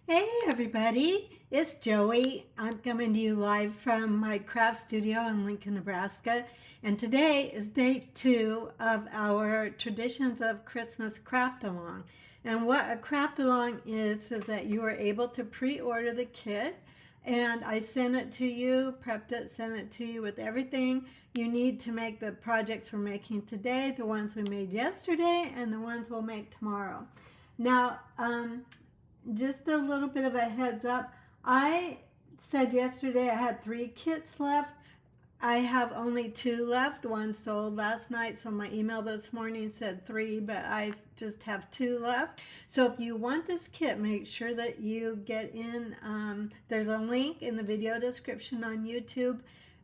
Hey everybody, it's Joey. I'm coming to you live from my craft studio in Lincoln, Nebraska. And today is day 2 of our Traditions of Christmas Craft Along. And what a craft along is that you are able to pre-order the kit. And I sent it to you, prepped it, sent it to you with everything you need to make the projects we're making today, the ones we made yesterday, and the ones we'll make tomorrow. Now, just a little bit of a heads up. I said yesterday I had 3 kits left. I have only 2 left. One sold last night, so my email this morning said 3, but I just have 2 left. So if you want this kit, make sure that you get in. There's a link in the video description on YouTube.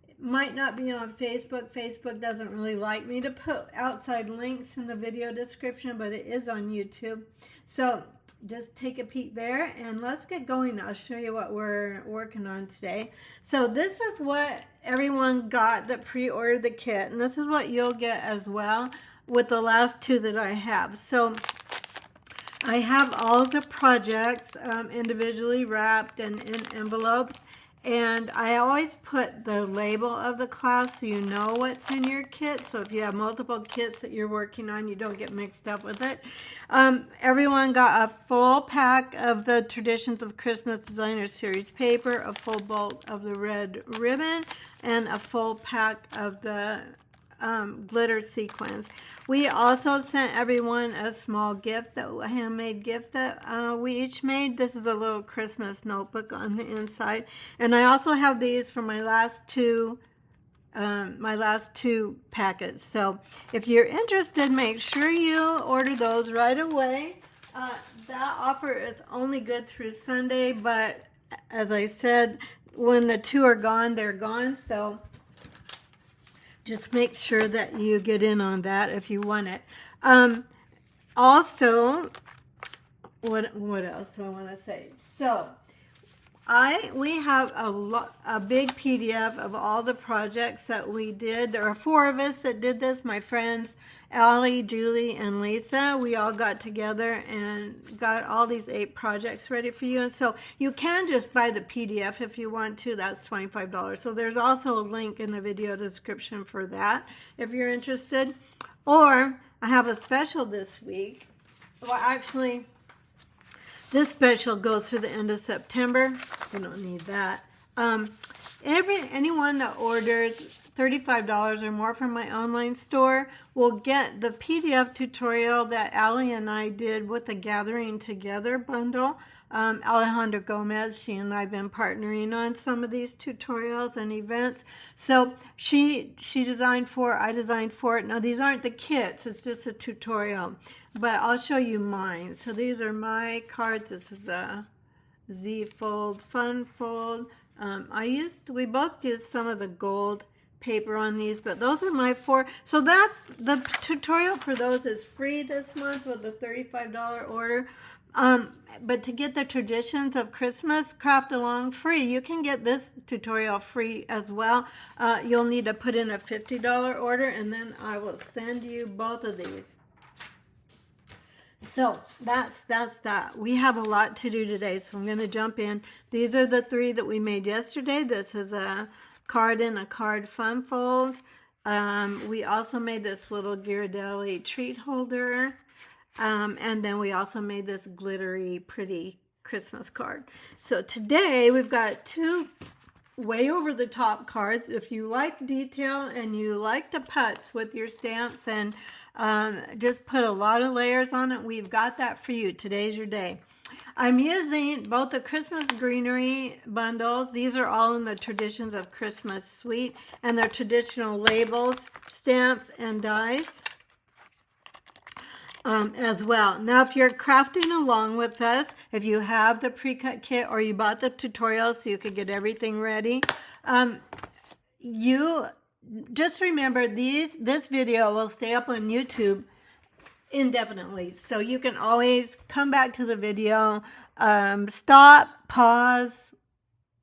It might not be on Facebook. Facebook doesn't really like me to put outside links in the video description, but it is on YouTube. So just take a peek there and let's get going. I'll show you what we're working on today. So this is what everyone got that pre-ordered the kit, and this is what you'll get as well with the last 2 that I have. So I have all the projects individually wrapped and in envelopes, and I always put the label of the class so you know what's in your kit. So if you have multiple kits that you're working on, you don't get mixed up with it. Everyone got a full pack of the Traditions of Christmas Designer Series paper, a full bolt of the red ribbon, and a full pack of the glitter sequins. We also sent everyone a small gift, a handmade gift that we each made. This is a little Christmas notebook on the inside, and I also have these for my last two packets. So if you're interested, make sure you order those right away. That offer is only good through Sunday, but as I said, when the 2 are gone, they're gone. So just make sure that you get in on that if you want it. Also, what else do I want to say? So we have a big PDF of all the projects that we did. There are 4 of us that did this. My friends Allie, Julie, and Lisa. We all got together and got all these 8 projects ready for you. And so you can just buy the PDF if you want to. That's $25. So there's also a link in the video description for that if you're interested. Or I have a special this week. Well, actually, this special goes through the end of September. We don't need that. Anyone that orders $35 or more from my online store will get the PDF tutorial that Allie and I did with the Gathering Together bundle. Alejandra Gomez, she and I have been partnering on some of these tutorials and events. So she designed 4, I designed 4. Now these aren't the kits, it's just a tutorial, but I'll show you mine. So these are my cards. This is a Z fold, fun fold. We both used some of the gold paper on these, but those are my 4. So that's the tutorial for those is free this month with a $35 order. But to get the Traditions of Christmas Craft Along free, you can get this tutorial free as well. You'll need to put in a $50 order, and then I will send you both of these. So that's that. We have a lot to do today, so I'm going to jump in. These are the 3 that we made yesterday. This is a card in a card fun fold. We also made this little Ghirardelli treat holder. And then we also made this glittery, pretty Christmas card. So today we've got 2 way over the top cards. If you like detail and you like to putz with your stamps and just put a lot of layers on it, we've got that for you. Today's your day. I'm using both the Christmas greenery bundles. These are all in the Traditions of Christmas suite, and they're traditional labels, stamps, and dies. As well. Now, if you're crafting along with us, if you have the pre-cut kit or you bought the tutorial so you could get everything ready, you just remember this video will stay up on YouTube indefinitely. So you can always come back to the video, stop, pause,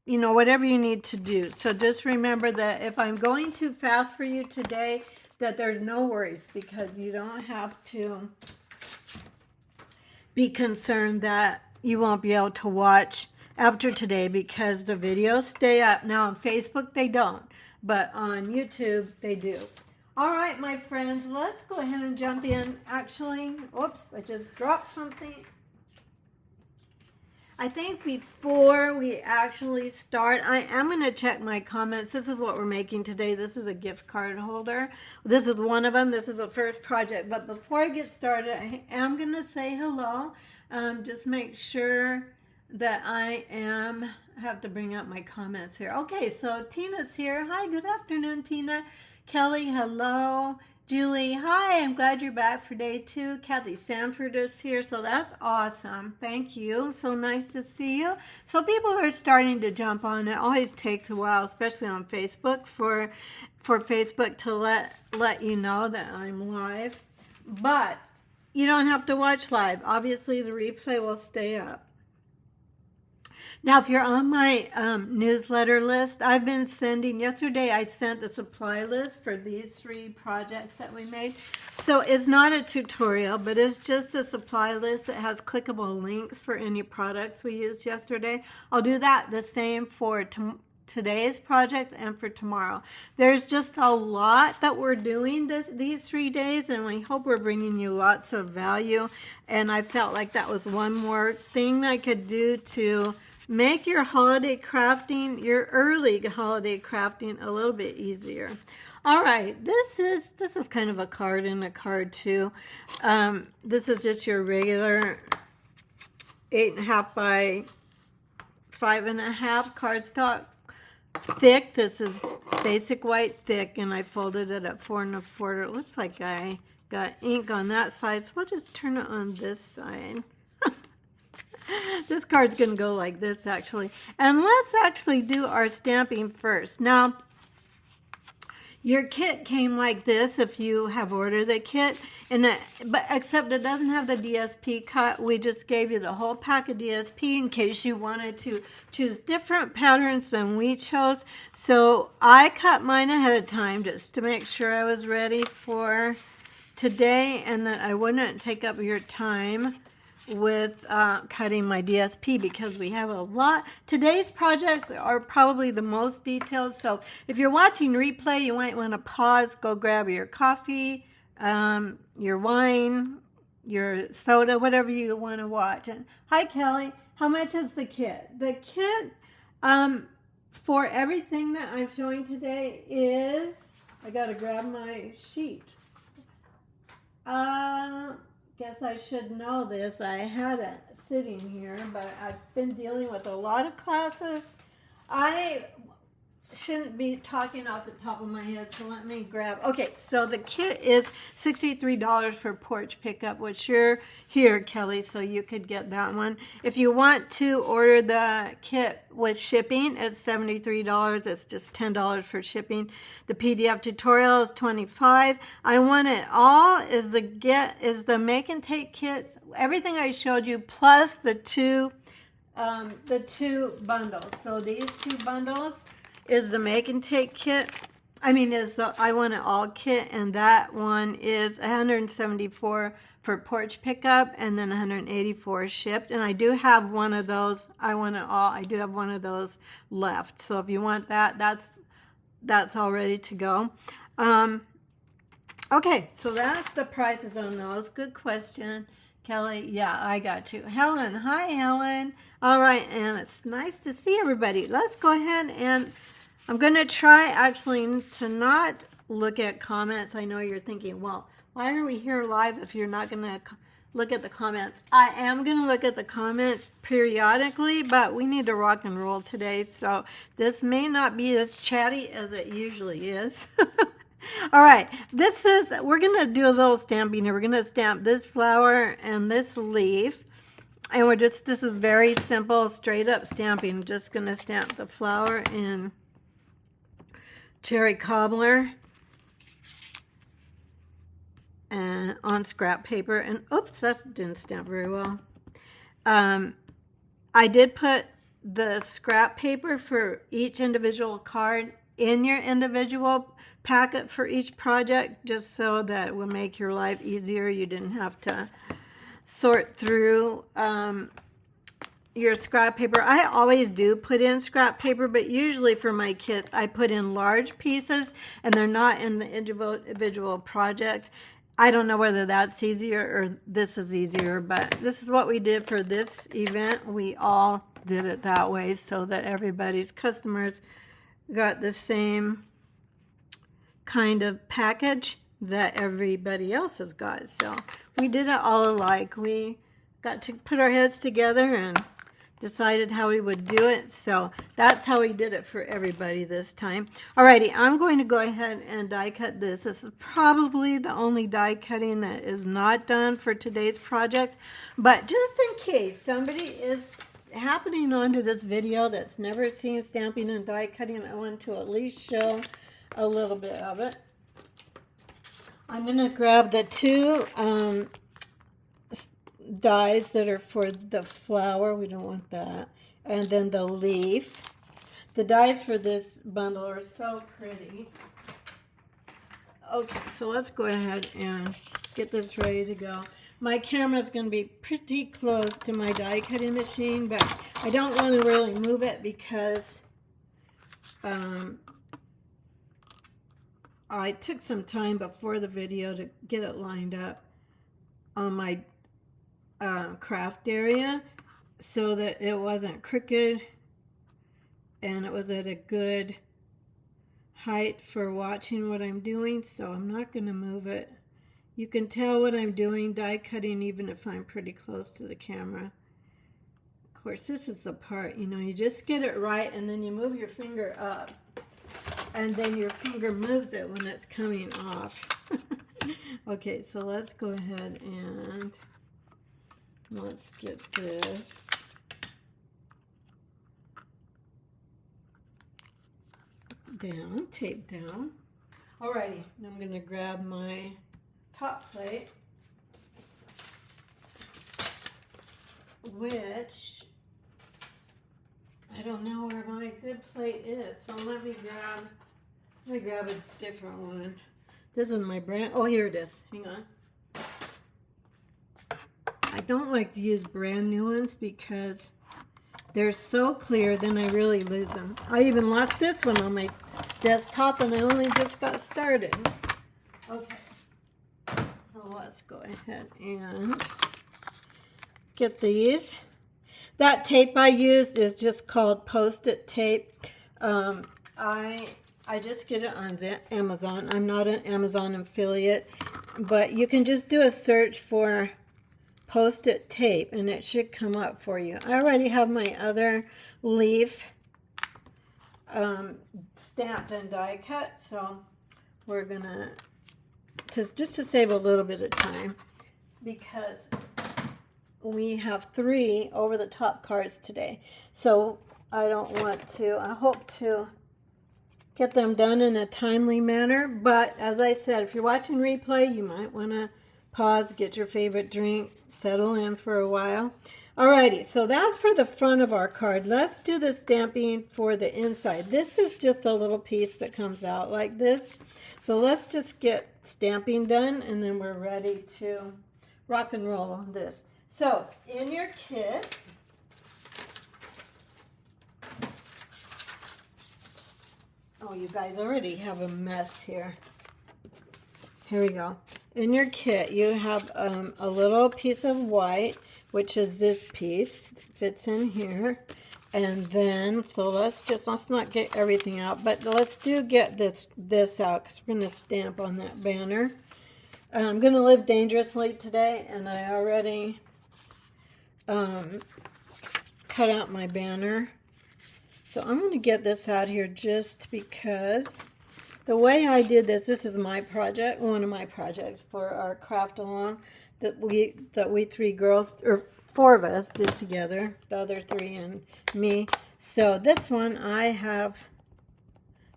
whatever you need to do. So just remember that if I'm going too fast for you today, that there's no worries, because you don't have to be concerned that you won't be able to watch after today because the videos stay up. Now on Facebook they don't, but on YouTube they do. All right, my friends, let's go ahead and jump in. Actually, oops, I just dropped something. I think before we actually start, I am going to check my comments. This is what we're making today. This is a gift card holder. This is one of them. This is the first project. But before I get started, I am going to say hello. Just make sure that I have to bring up my comments here. Okay, so Tina's here. Hi, good afternoon, Tina. Kelly, hello. Julie, hi, I'm glad you're back for day 2. Kathy Sanford is here, so that's awesome. Thank you. So nice to see you. So people are starting to jump on. It always takes a while, especially on Facebook, for Facebook to let you know that I'm live. But you don't have to watch live. Obviously, the replay will stay up. Now, if you're on my newsletter list, I've been sending, yesterday I sent the supply list for these 3 projects that we made. So it's not a tutorial, but it's just a supply list that has clickable links for any products we used yesterday. I'll do that the same for today's project and for tomorrow. There's just a lot that we're doing these 3 days, and we hope we're bringing you lots of value. And I felt like that was one more thing I could do to make your holiday crafting, your early holiday crafting, a little bit easier. All right, this is kind of a card in a card too. This is just your regular 8.5 by 5.5 cardstock, thick. This is basic white thick, and I folded it at 4 1/4. It looks like I got ink on that side, so we'll just turn it on this side. This card's going to go like this, actually. And let's actually do our stamping first. Now, your kit came like this if you have ordered the kit, but except it doesn't have the DSP cut. We just gave you the whole pack of DSP in case you wanted to choose different patterns than we chose. So I cut mine ahead of time just to make sure I was ready for today and that I wouldn't take up your time with cutting my DSP, because we have a lot. Today's projects are probably the most detailed, so if you're watching replay, you might want to pause, go grab your coffee, your wine, your soda, whatever you want to watch. And hi, Kelly. How much is the kit? The kit for everything that I'm showing today is, I got to grab my sheet. Guess I should know this. I had it sitting here, but I've been dealing with a lot of classes. I shouldn't be talking off the top of my head, so let me grab. Okay, so the kit is $63 for porch pickup, which you're here, Kelly, so you could get that one. If you want to order the kit with shipping, it's $73. It's just $10 for shipping. The PDF tutorial is $25. I Want It All is the make and take kit. Everything I showed you plus the two bundles. So these 2 bundles is the make and take kit. Is the I Want It All kit, and that one is $174 for porch pickup and then $184 shipped. And I do have one of those, I Want It All, I do have one of those left. So if you want that, that's all ready to go. Okay, so that's the prices on those. Good question, Kelly. Yeah, I got you. Helen, hi, Helen. All right, and it's nice to see everybody. Let's go ahead and I'm going to try actually to not look at comments. I know you're thinking, well, why are we here live if you're not going to look at the comments? I am going to look at the comments periodically, but we need to rock and roll today, so this may not be as chatty as it usually is. All right, we're going to do a little stamping here. We're going to stamp this flower and this leaf. And this is very simple, straight up stamping. I'm just going to stamp the flower in cherry cobbler and on scrap paper. And oops, that didn't stamp very well. I did put the scrap paper for each individual card in your individual packet for each project, just so that it will make your life easier. You didn't have to sort through your scrap paper. I always do put in scrap paper, but usually for my kits, I put in large pieces and they're not in the individual projects. I don't know whether that's easier or this is easier, but this is what we did for this event. We all did it that way so that everybody's customers got the same kind of package that everybody else has got. So we did it all alike. We got to put our heads together and decided how we would do it. So that's how we did it for everybody this time. Alrighty, I'm going to go ahead and die cut this. This is probably the only die cutting that is not done for today's projects. But just in case somebody is happening onto this video that's never seen stamping and die cutting, I want to at least show a little bit of it. I'm going to grab the two dies that are for the flower. We don't want that. And then the leaf. The dies for this bundle are so pretty. Okay, so let's go ahead and get this ready to go. My camera is going to be pretty close to my die cutting machine, but I don't want to really move it because I took some time before the video to get it lined up on my craft area so that it wasn't crooked and it was at a good height for watching what I'm doing, so I'm not going to move it. You can tell what I'm doing die cutting even if I'm pretty close to the camera. Of course, this is the part, you know, you just get it right and then you move your finger up and then your finger moves it when it's coming off. Okay, so let's go ahead and let's get this. Down, tape down. Alrighty, I'm going to grab my top plate, which I don't know where my good plate is, so let me grab a different one. This is my brand. Oh, here it is. Hang on. I don't like to use brand new ones because they're so clear, then I really lose them. I even lost this one on my desktop and I only just got started. Okay, so let's go ahead and get these. That tape I used is just called Post-it tape. I just get it on Amazon. I'm not an Amazon affiliate, but you can just do a search for Post-it tape and it should come up for you. I already have my other leaf stamped and die cut, so we're gonna just to save a little bit of time because we have 3 over the top cards today, so I hope to get them done in a timely manner. But as I said, if you're watching replay, you might want to pause, get your favorite drink, settle in for a while. Alrighty, so that's for the front of our card. Let's do the stamping for the inside. This is just a little piece that comes out like this. So let's just get stamping done and then we're ready to rock and roll on this. So in your kit, oh, you guys already have a mess here. Here we go. In your kit, you have a little piece of white, which is this piece. Fits in here. And then, so let's not get everything out, but let's get this out because we're going to stamp on that banner. I'm going to live dangerously today, and I already cut out my banner. So I'm going to get this out here just because the way I did this is my project, one of my projects for our craft along that we 3 girls, or 4 of us did together, the other 3 and me. So this one I have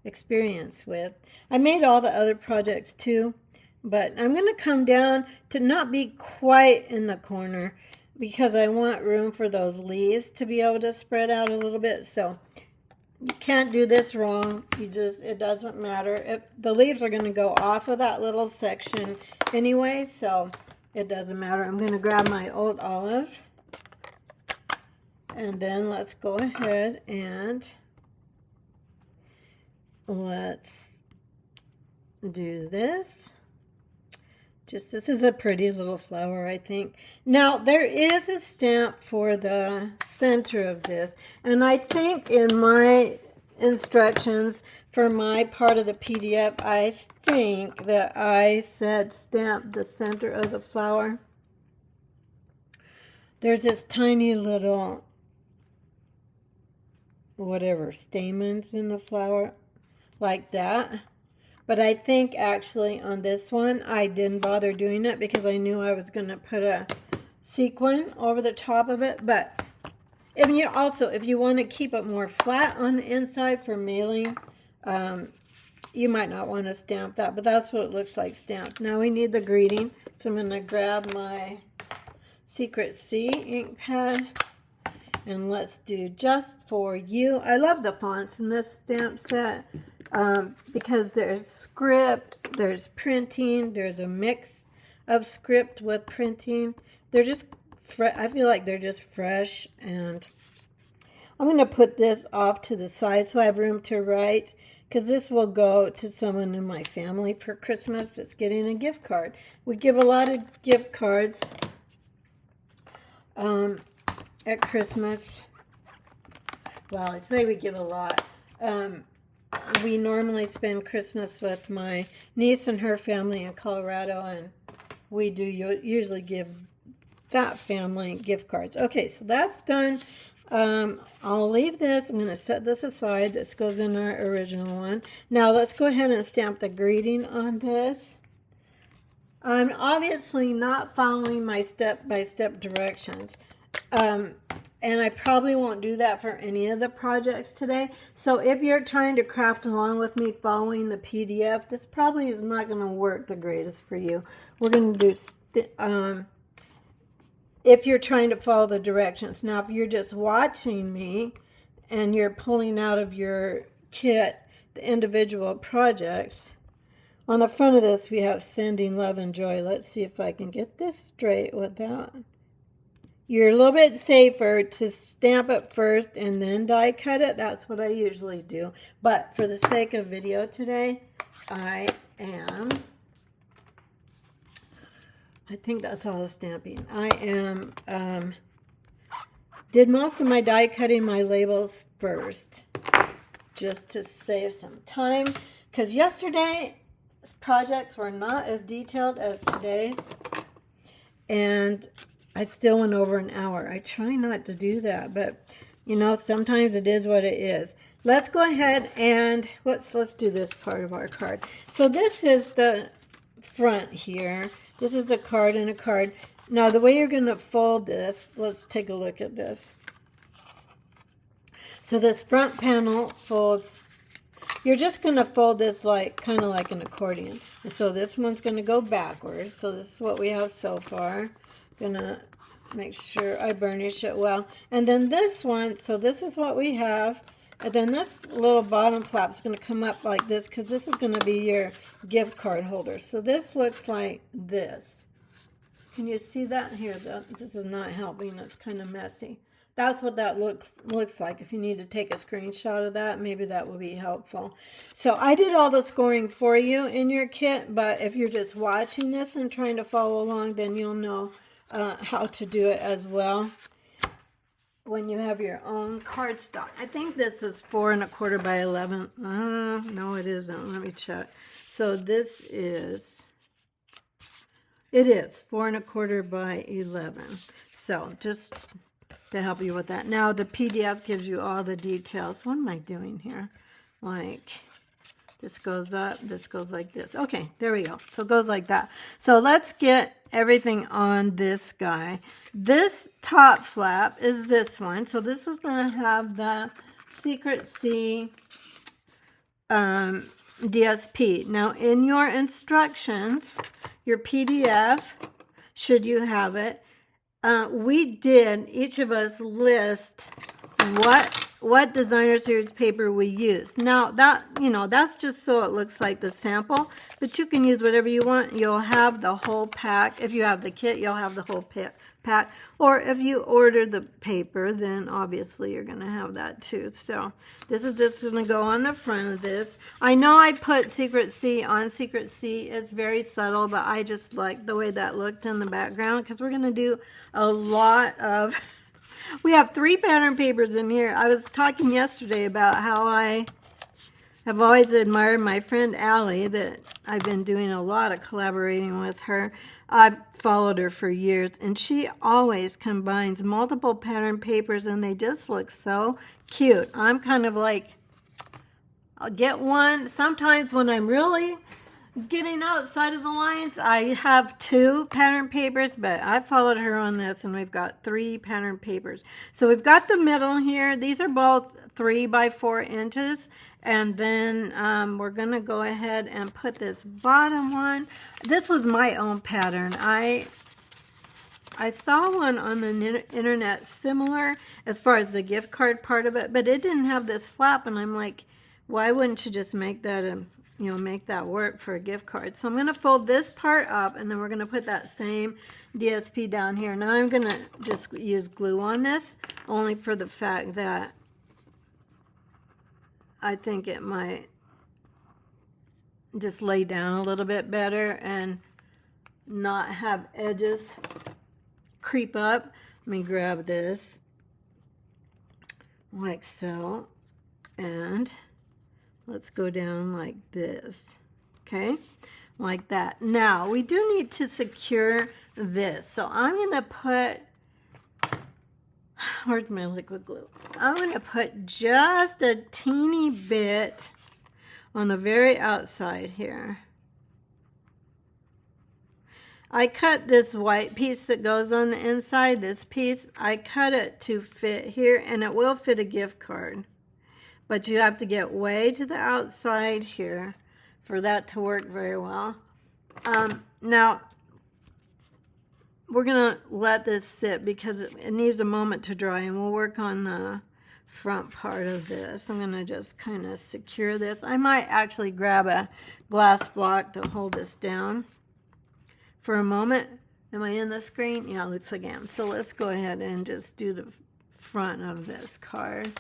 experience with. I made all the other projects too, but I'm going to come down to not be quite in the corner because I want room for those leaves to be able to spread out a little bit. So you can't do this wrong. It doesn't matter. The leaves are going to go off of that little section anyway, so it doesn't matter. I'm going to grab my old olive And then let's go ahead and let's do this. Just, this is a pretty little flower, I think. Now, there is a stamp for the center of this. And I think in my instructions for my part of the PDF, I think that I said stamp the center of the flower. There's this tiny little, whatever, stamens in the flower, like that. But I think actually on this one, I didn't bother doing it because I knew I was going to put a sequin over the top of it. But if you want to keep it more flat on the inside for mailing, you might not want to stamp that. But that's what it looks like stamped. Now we need the greeting. So I'm going to grab my Secret C ink pad. And let's do Just For You. I love the fonts in this stamp set. Because there's script, there's printing, there's a mix of script with printing. They're just, I feel like they're just fresh. And I'm going to put this off to the side so I have room to write, because this will go to someone in my family for Christmas that's getting a gift card. We give a lot of gift cards at Christmas. Well, I'd say we give a lot. We normally spend Christmas with my niece and her family in Colorado, and we do usually give that family gift cards. Okay, so that's done. I'll leave this. I'm going to set this aside. This goes in our original one. Now let's go ahead and stamp the greeting on this. I'm obviously not following my step-by-step directions. And I probably won't do that for any of the projects today. So if you're trying to craft along with me following the PDF, this probably is not going to work the greatest for you. We're going to do, if you're trying to follow the directions. Now, if you're just watching me and you're pulling out of your kit the individual projects, on the front of this we have Sending Love and Joy. Let's see if I can get this straight without... You're a little bit safer to stamp it first and then die cut it. That's what I usually do. But for the sake of video today, I think that's all the stamping. Did most of my die cutting my labels first, just to save some time. Because yesterday's projects were not as detailed as today's. And I still went over an hour. I try not to do that, but you know, sometimes it is what it is. Let's go ahead and let's do this part of our card. So this is the front here. This is the card and a card. Now the way you're going to fold this, let's take a look at this. So this front panel folds. You're just going to fold this like kind of like an accordion. And so this one's going to go backwards. So this is what we have so far. Gonna make sure I burnish it well. And then this one, so this is what we have. And then this little bottom flap is going to come up like this, because this is going to be your gift card holder. So this looks like this. Can you see that here? This is not helping. It's kind of messy. That's what that looks like. If you need to take a screenshot of that, maybe that will be helpful. So I did all the scoring for you in your kit, but if you're just watching this and trying to follow along, then you'll know how to do it as well when you have your own cardstock. I think this is 4 1/4 by 11. No, it isn't. Let me check. So this is, it is 4 1/4 by 11. So just to help you with that. Now the PDF gives you all the details. What am I doing here? Like, this goes up, this goes like this. Okay, there we go. So it goes like that. So let's get everything on this guy. This top flap is this one. So this is going to have the Secret C DSP. Now in your instructions, your PDF, should you have it, we did, each of us list what designer series paper we use. Now that, that's just so it looks like the sample, but you can use whatever you want. You'll have the whole pack. If you have the kit, you'll have the whole pack. Or if you order the paper, then obviously you're going to have that too. So this is just going to go on the front of this. I know I put Secret C on Secret C. It's very subtle, but I just like the way that looked in the background because we're going to do a lot of... We have 3 pattern papers in here. I was talking yesterday about how I have always admired my friend Allie, that I've been doing a lot of collaborating with her. I've followed her for years, and she always combines multiple pattern papers, and they just look so cute. I'm kind of like, I'll get one. Sometimes when I'm really getting outside of the lines, I have 2 pattern papers, but I followed her on this, and we've got 3 pattern papers. So we've got the middle here. These are both 3 by 4 inches, and then we're going to go ahead and put this bottom one. This was my own pattern. I saw one on the internet similar as far as the gift card part of it, but it didn't have this flap, and I'm like, why wouldn't you just make that make that work for a gift card? So I'm going to fold this part up, and then we're going to put that same DSP down here. Now I'm going to just use glue on this, only for the fact that I think it might just lay down a little bit better and not have edges creep up. Let me grab this like so, and let's go down like this, okay, like that. Now, we do need to secure this. So I'm going to put, where's my liquid glue? I'm going to put just a teeny bit on the very outside here. I cut this white piece that goes on the inside, this piece, I cut it to fit here, and it will fit a gift card. But you have to get way to the outside here for that to work very well. Now, we're going to let this sit because it needs a moment to dry, and we'll work on the front part of this. I'm going to just kind of secure this. I might actually grab a glass block to hold this down for a moment. Am I in the screen? Yeah, it looks like I am. So let's go ahead and just do the front of this card.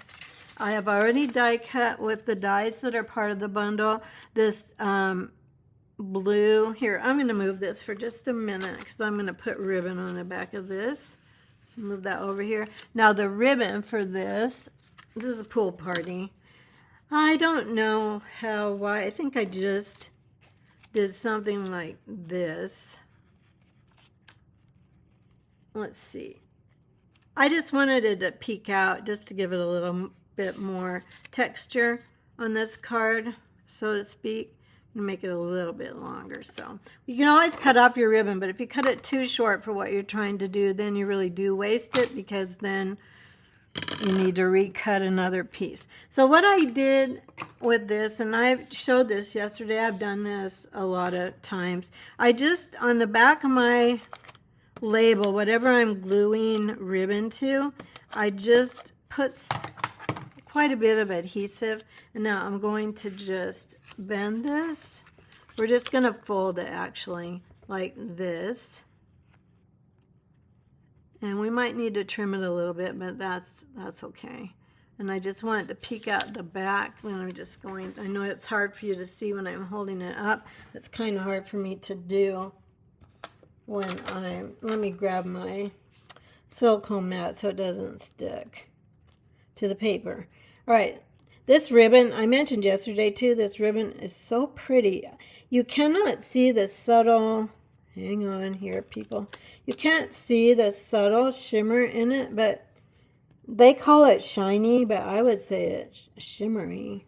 I have already die cut with the dies that are part of the bundle. This blue, here, I'm going to move this for just a minute because I'm going to put ribbon on the back of this. Move that over here. Now the ribbon for this is a pool party. I don't know why. I think I just did something like this. Let's see. I just wanted it to peek out just to give it a little bit more texture on this card, so to speak, and make it a little bit longer. So you can always cut off your ribbon, but if you cut it too short for what you're trying to do, then you really do waste it, because then you need to recut another piece. So what I did with this, and I showed this yesterday, I've done this a lot of times, I just, on the back of my label, whatever I'm gluing ribbon to, I just put quite a bit of adhesive, and now I'm going to just bend this. We're just going to fold it actually like this, and we might need to trim it a little bit, but that's okay. And I just want it to peek out the back when I'm just going. I know it's hard for you to see when I'm holding it up. It's kind of hard for me to do when let me grab my silicone mat so it doesn't stick to the paper. All right, this ribbon, I mentioned yesterday too, this ribbon is so pretty. You cannot see the subtle, hang on here people, you can't see the subtle shimmer in it, but they call it shiny, but I would say it's shimmery.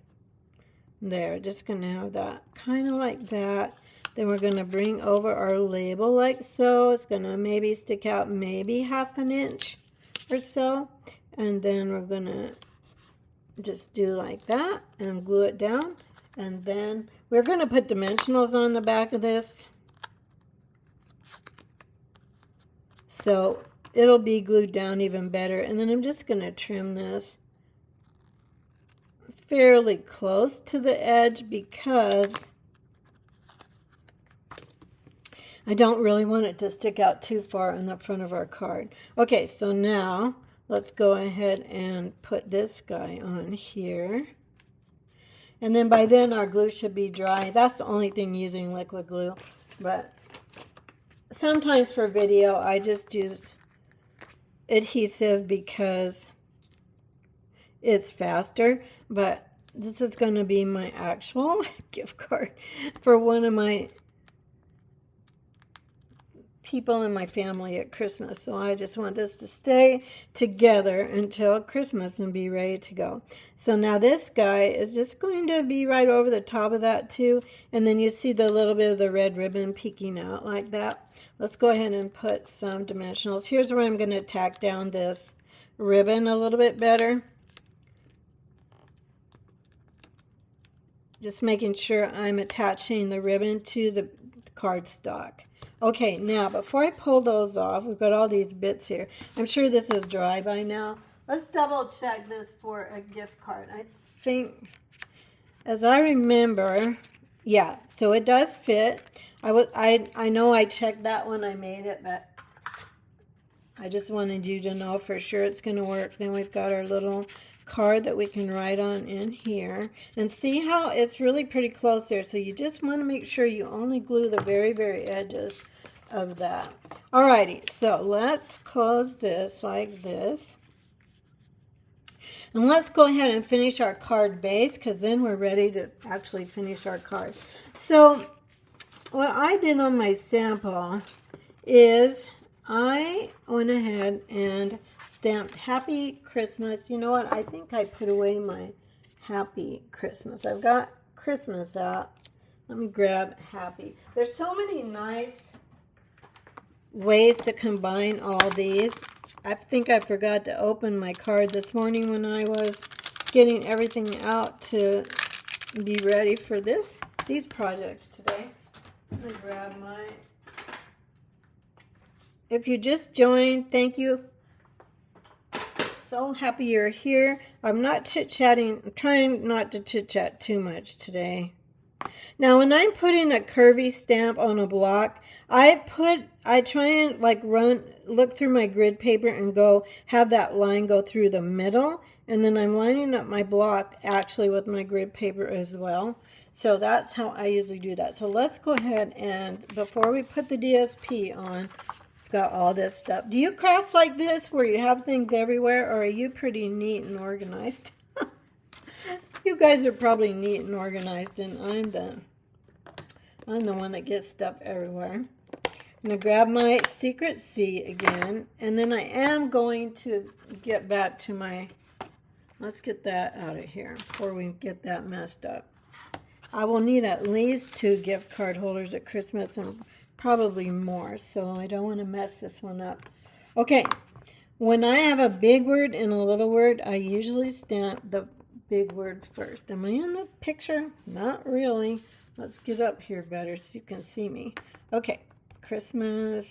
There, just going to have that kind of like that. Then we're going to bring over our label like so. It's going to maybe stick out maybe ½ an inch or so. And then we're going to just do like that and glue it down. And then we're going to put dimensionals on the back of this, so it'll be glued down even better. And then I'm just going to trim this fairly close to the edge because I don't really want it to stick out too far in the front of our card. Okay, so now let's go ahead and put this guy on here. And then by then our glue should be dry. That's the only thing using liquid glue. But sometimes for video I just use adhesive because it's faster. But this is going to be my actual gift card for one of my people in my family at Christmas. So I just want this to stay together until Christmas and be ready to go. So now this guy is just going to be right over the top of that too. And then you see the little bit of the red ribbon peeking out like that. Let's go ahead and put some dimensionals. Here's where I'm going to tack down this ribbon a little bit better. Just making sure I'm attaching the ribbon to the cardstock. Okay, now before I pull those off, we've got all these bits here. I'm sure this is dry by now. Let's double check this for a gift card. I think, as I remember, yeah, so it does fit. I know I checked that when I made it, but I just wanted you to know for sure it's going to work. Then we've got our little card that we can write on in here. And see how it's really pretty close there. So you just want to make sure you only glue the very, very edges of that. Alrighty, so let's close this like this. And let's go ahead and finish our card base, because then we're ready to actually finish our card. So what I did on my sample is I went ahead and stamped Happy Christmas. You know what? I think I put away my Happy Christmas. I've got Christmas out. Let me grab Happy. There's so many nice ways to combine all these. I think I forgot to open my card this morning when I was getting everything out to be ready for these projects today. Let me grab mine. If you just joined, thank you. So happy you're here. I'm not chit-chatting. I'm trying not to chit-chat too much today. Now, when I'm putting a curvy stamp on a block, I try and like look through my grid paper and have that line go through the middle. And then I'm lining up my block actually with my grid paper as well. So that's how I usually do that. So let's go ahead and, before we put the DSP on, got all this stuff. Do you craft like this where you have things everywhere, or are you pretty neat and organized? You guys are probably neat and organized, and I'm the one that gets stuff everywhere. I'm going to grab my Secret C again, and then I am going to get back to my, let's get that out of here before we get that messed up. I will need at least 2 gift card holders at Christmas and probably more, so I don't want to mess this one up. Okay, when I have a big word and a little word, I usually stamp the big word first. Am I in the picture? Not really. Let's get up here better so you can see me. Okay, Christmas.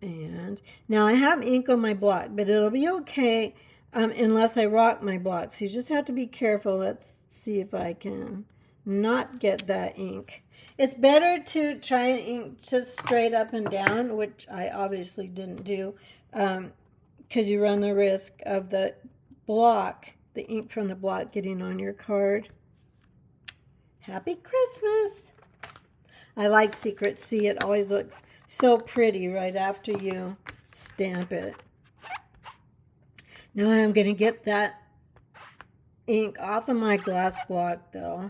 And now I have ink on my block, but it'll be okay unless I rock my block. So you just have to be careful. Let's see if I can not get that ink. It's better to try and ink just straight up and down, which I obviously didn't do, because you run the risk of the ink from the block getting on your card. Happy Christmas! I like Secret C. It always looks so pretty right after you stamp it. Now I'm going to get that ink off of my glass block, though.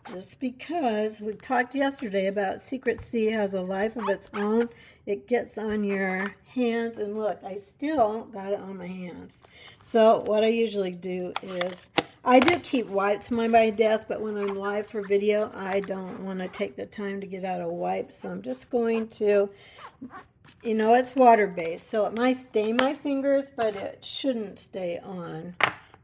Just because we talked yesterday about Secret C has a life of its own. It gets on your hands, and look, I still got it on my hands. So what I usually do is, I do keep wipes on my desk, but when I'm live for video, I don't want to take the time to get out a wipe. So I'm just going to, you know, it's water-based, so it might stain my fingers, but it shouldn't stay on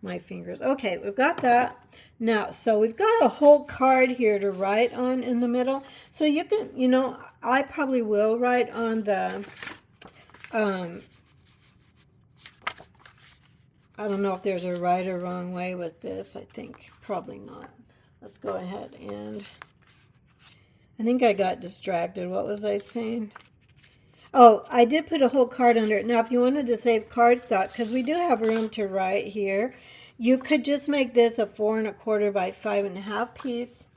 my fingers. Okay, we've got that. Now, so we've got a whole card here to write on in the middle. So you can, you know, I probably will write on the I don't know if there's a right or wrong way with this. I think probably not. Let's go ahead and, I think I got distracted. What was I saying? Oh, I did put a whole card under it. Now, if you wanted to save cardstock, because we do have room to write here, you could just make this a 4 1/4 by 5 1/2 piece.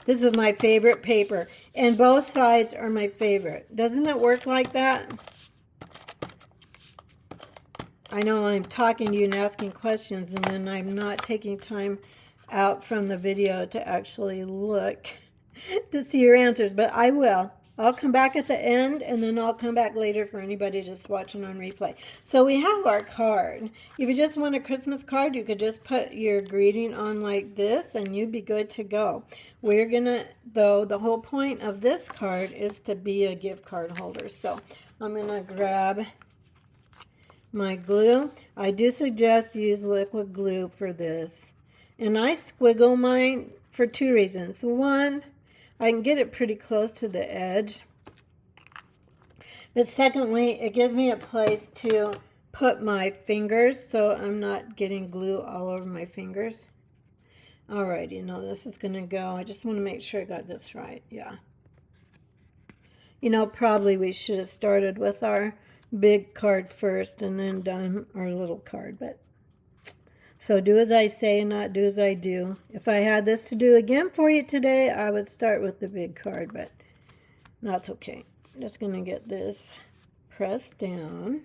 This is my favorite paper, and both sides are my favorite. Doesn't it work like that? I know I'm talking to you and asking questions, and then I'm not taking time out from the video to actually look to see your answers, but I will. I'll come back at the end, and then I'll come back later for anybody just watching on replay. So we have our card. If you just want a Christmas card, you could just put your greeting on like this, and you'd be good to go. We're going to, though, the whole point of this card is to be a gift card holder. So I'm going to grab my glue. I do suggest use liquid glue for this. And I squiggle mine for 2 reasons. One, I can get it pretty close to the edge. But secondly, it gives me a place to put my fingers so I'm not getting glue all over my fingers. Alright, you know, this is going to go. I just want to make sure I got this right. Yeah. You know, probably we should have started with our big card first and then done our little card. But so do as I say and not do as I do. If I had this to do again for you today, I would start with the big card, but that's okay. I'm just going to get this pressed down.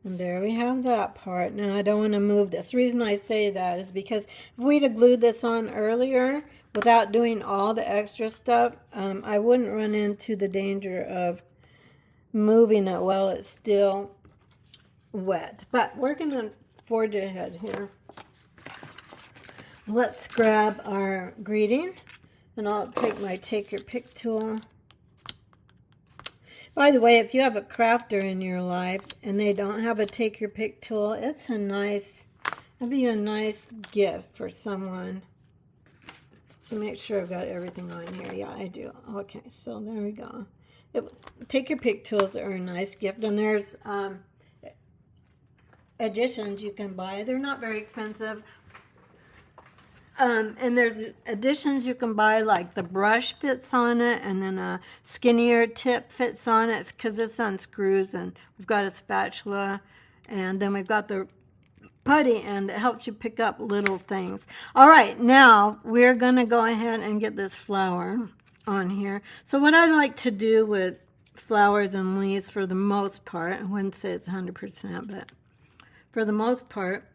And there we have that part. Now I don't want to move this. The reason I say that is because if we'd have glued this on earlier without doing all the extra stuff, I wouldn't run into the danger of moving it while it's still wet. But we're going to forge ahead here. Let's grab our greeting, and I'll take my take your pick tool. By the way, if you have a crafter in your life and they don't have a take your pick tool, it's a nice, it'd be a nice gift for someone. So make sure I've got everything on here. Yeah, I do. Okay, so there we go. Take your pick tools are a nice gift, and there's additions you can buy. They're not very expensive. And there's additions you can buy, like the brush fits on it, and then a skinnier tip fits on it, because this unscrews, and we've got a spatula, and then we've got the putty end that helps you pick up little things. All right, now we're going to go ahead and get this flower on here. So what I like to do with flowers and leaves, for the most part, I wouldn't say it's 100%, but for the most part,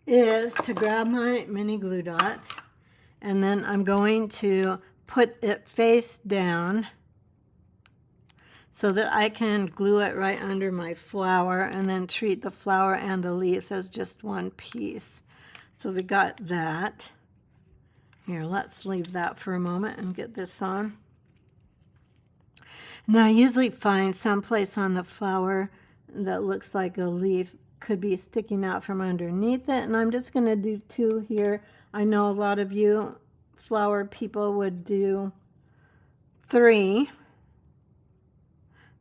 is to grab my mini glue dots, and then I'm going to put it face down so that I can glue it right under my flower, and then treat the flower and the leaves as just one piece. So we got that. Here, let's leave that for a moment and get this on. Now I usually find someplace on the flower that looks like a leaf could be sticking out from underneath it, and I'm just going to do 2 here. I know a lot of you flower people would do 3,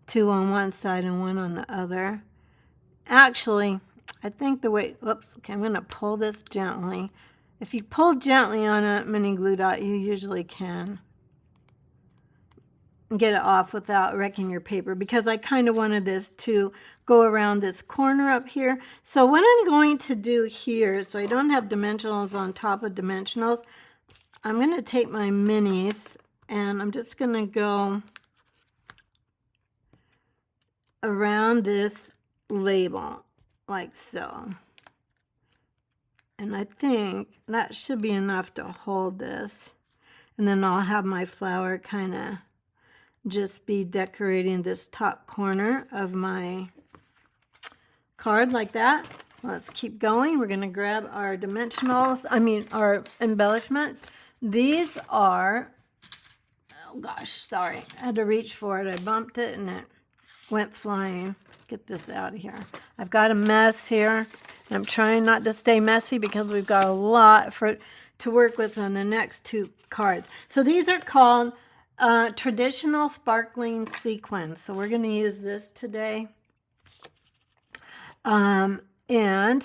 2 on one side and 1 on the other. Actually, I think the way, oops, okay, I'm going to pull this gently. If you pull gently on a mini glue dot, you usually can get it off without wrecking your paper, because I kind of wanted this to go around this corner up here. So what I'm going to do here, so I don't have dimensionals on top of dimensionals, I'm going to take my minis and I'm just going to go around this label like so. And I think that should be enough to hold this. And then I'll have my flower kind of just be decorating this top corner of my card like that. Let's keep going. We're going to grab our dimensionals, our embellishments. These are, oh gosh, sorry, I had to reach for it. I bumped it and it went flying. Let's get this out of here. I've got a mess here. I'm trying not to stay messy because we've got a lot to work with on the next 2 cards. So these are called traditional sparkling sequins. So we're going to use this today. And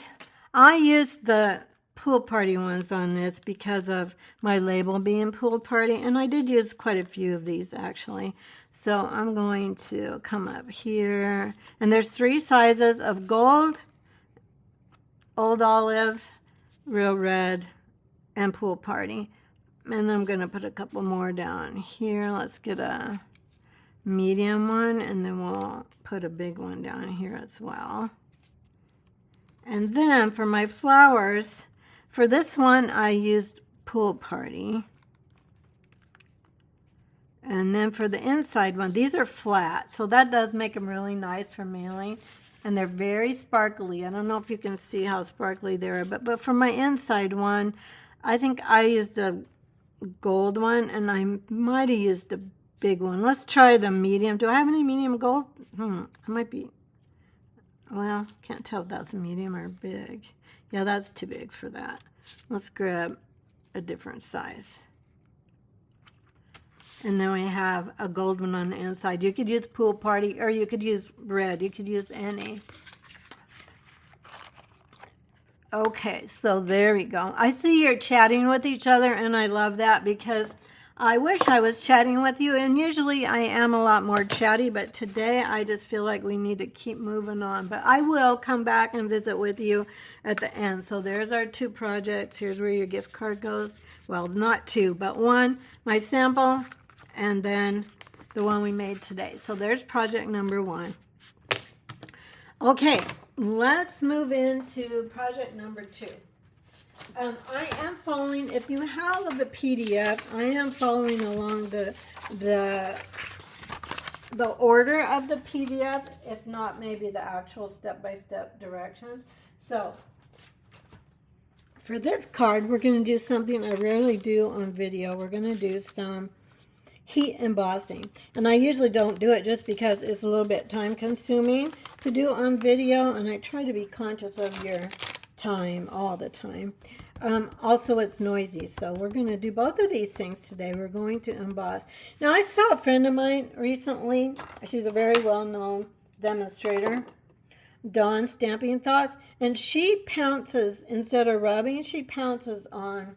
I used the pool party ones on this because of my label being pool party, and I did use quite a few of these actually. So I'm going to come up here, and there's 3 sizes of gold, old olive, real red, and pool party. And then I'm going to put a couple more down here. Let's get a medium one, and then we'll put a big one down here as well. And then for my flowers, for this one I used pool party. And then for the inside one, these are flat, so that does make them really nice for mailing. And they're very sparkly. I don't know if you can see how sparkly they are, but for my inside one, I think I used a gold one, and I might have used the big one. Let's try the medium. Do I have any medium gold? It might be. Well, can't tell if that's medium or big. Yeah, that's too big for that. Let's grab a different size. And then we have a gold one on the inside. You could use pool party, or you could use red. You could use any. Okay, so there we go. I see you're chatting with each other, and I love that because I wish I was chatting with you, and usually I am a lot more chatty, but today I just feel like we need to keep moving on. But I will come back and visit with you at the end. So there's our 2 projects. Here's where your gift card goes. Well, not 2, but 1, my sample, and then the one we made today. So there's project number 1. Okay, let's move into project number 2. I am following, if you have the PDF, I am following along the order of the PDF, if not maybe the actual step-by-step directions. So for this card, we're going to do something I rarely do on video. We're going to do some heat embossing. And I usually don't do it just because it's a little bit time consuming to do on video, and I try to be conscious of your time all the time. Also, it's noisy, so we're going to do both of these things today. We're going to emboss. Now, I saw a friend of mine recently. She's a very well-known demonstrator, Dawn Stamping Thoughts, and she pounces, instead of rubbing, she pounces on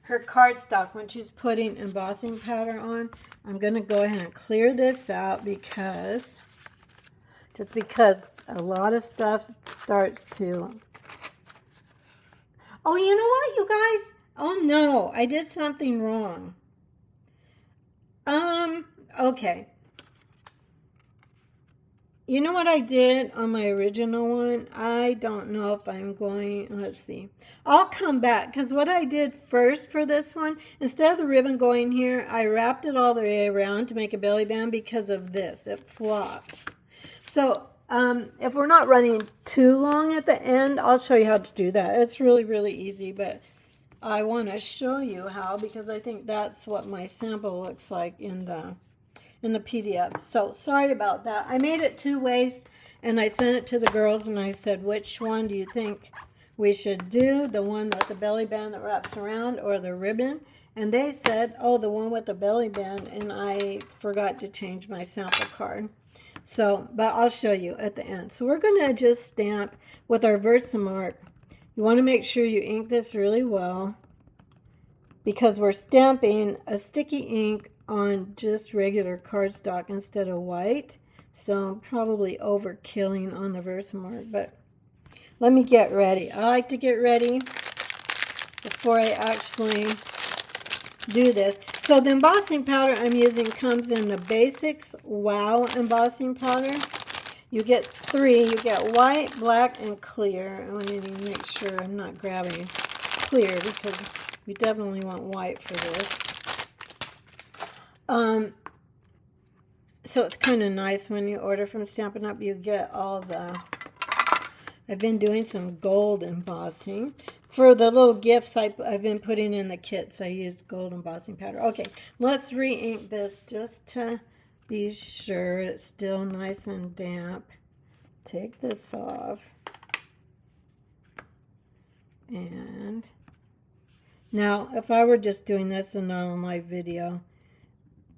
her cardstock when she's putting embossing powder on. I'm going to go ahead and clear this out because a lot of stuff starts to... Oh, you know what, you guys? Oh, no, I did something wrong. Okay. You know what I did on my original one? I don't know if I'm going, let's see. I'll come back, because what I did first for this one, instead of the ribbon going here, I wrapped it all the way around to make a belly band because of this. It flops. So, if we're not running too long at the end, I'll show you how to do that. It's really, really easy, but I want to show you how because I think that's what my sample looks like in the PDF. So sorry about that. I made it 2 ways, and I sent it to the girls, and I said, which one do you think we should do? The one with the belly band that wraps around or the ribbon? And they said, oh, the one with the belly band, and I forgot to change my sample card. So, but I'll show you at the end. So we're going to just stamp with our Versamark. You want to make sure you ink this really well because we're stamping a sticky ink on just regular cardstock instead of white. So I'm probably overkilling on the Versamark, but let me get ready. I like to get ready before I actually do this. So the embossing powder I'm using comes in the Basics Wow embossing powder. You get 3. You get white, black, and clear. Let me make sure I'm not grabbing clear because we definitely want white for this. So it's kind of nice when you order from Stampin' Up, you get all the... I've been doing some gold embossing. For the little gifts I've been putting in the kits, I used gold embossing powder. Okay, let's re-ink this just to be sure it's still nice and damp. Take this off. And now, if I were just doing this and not on my video,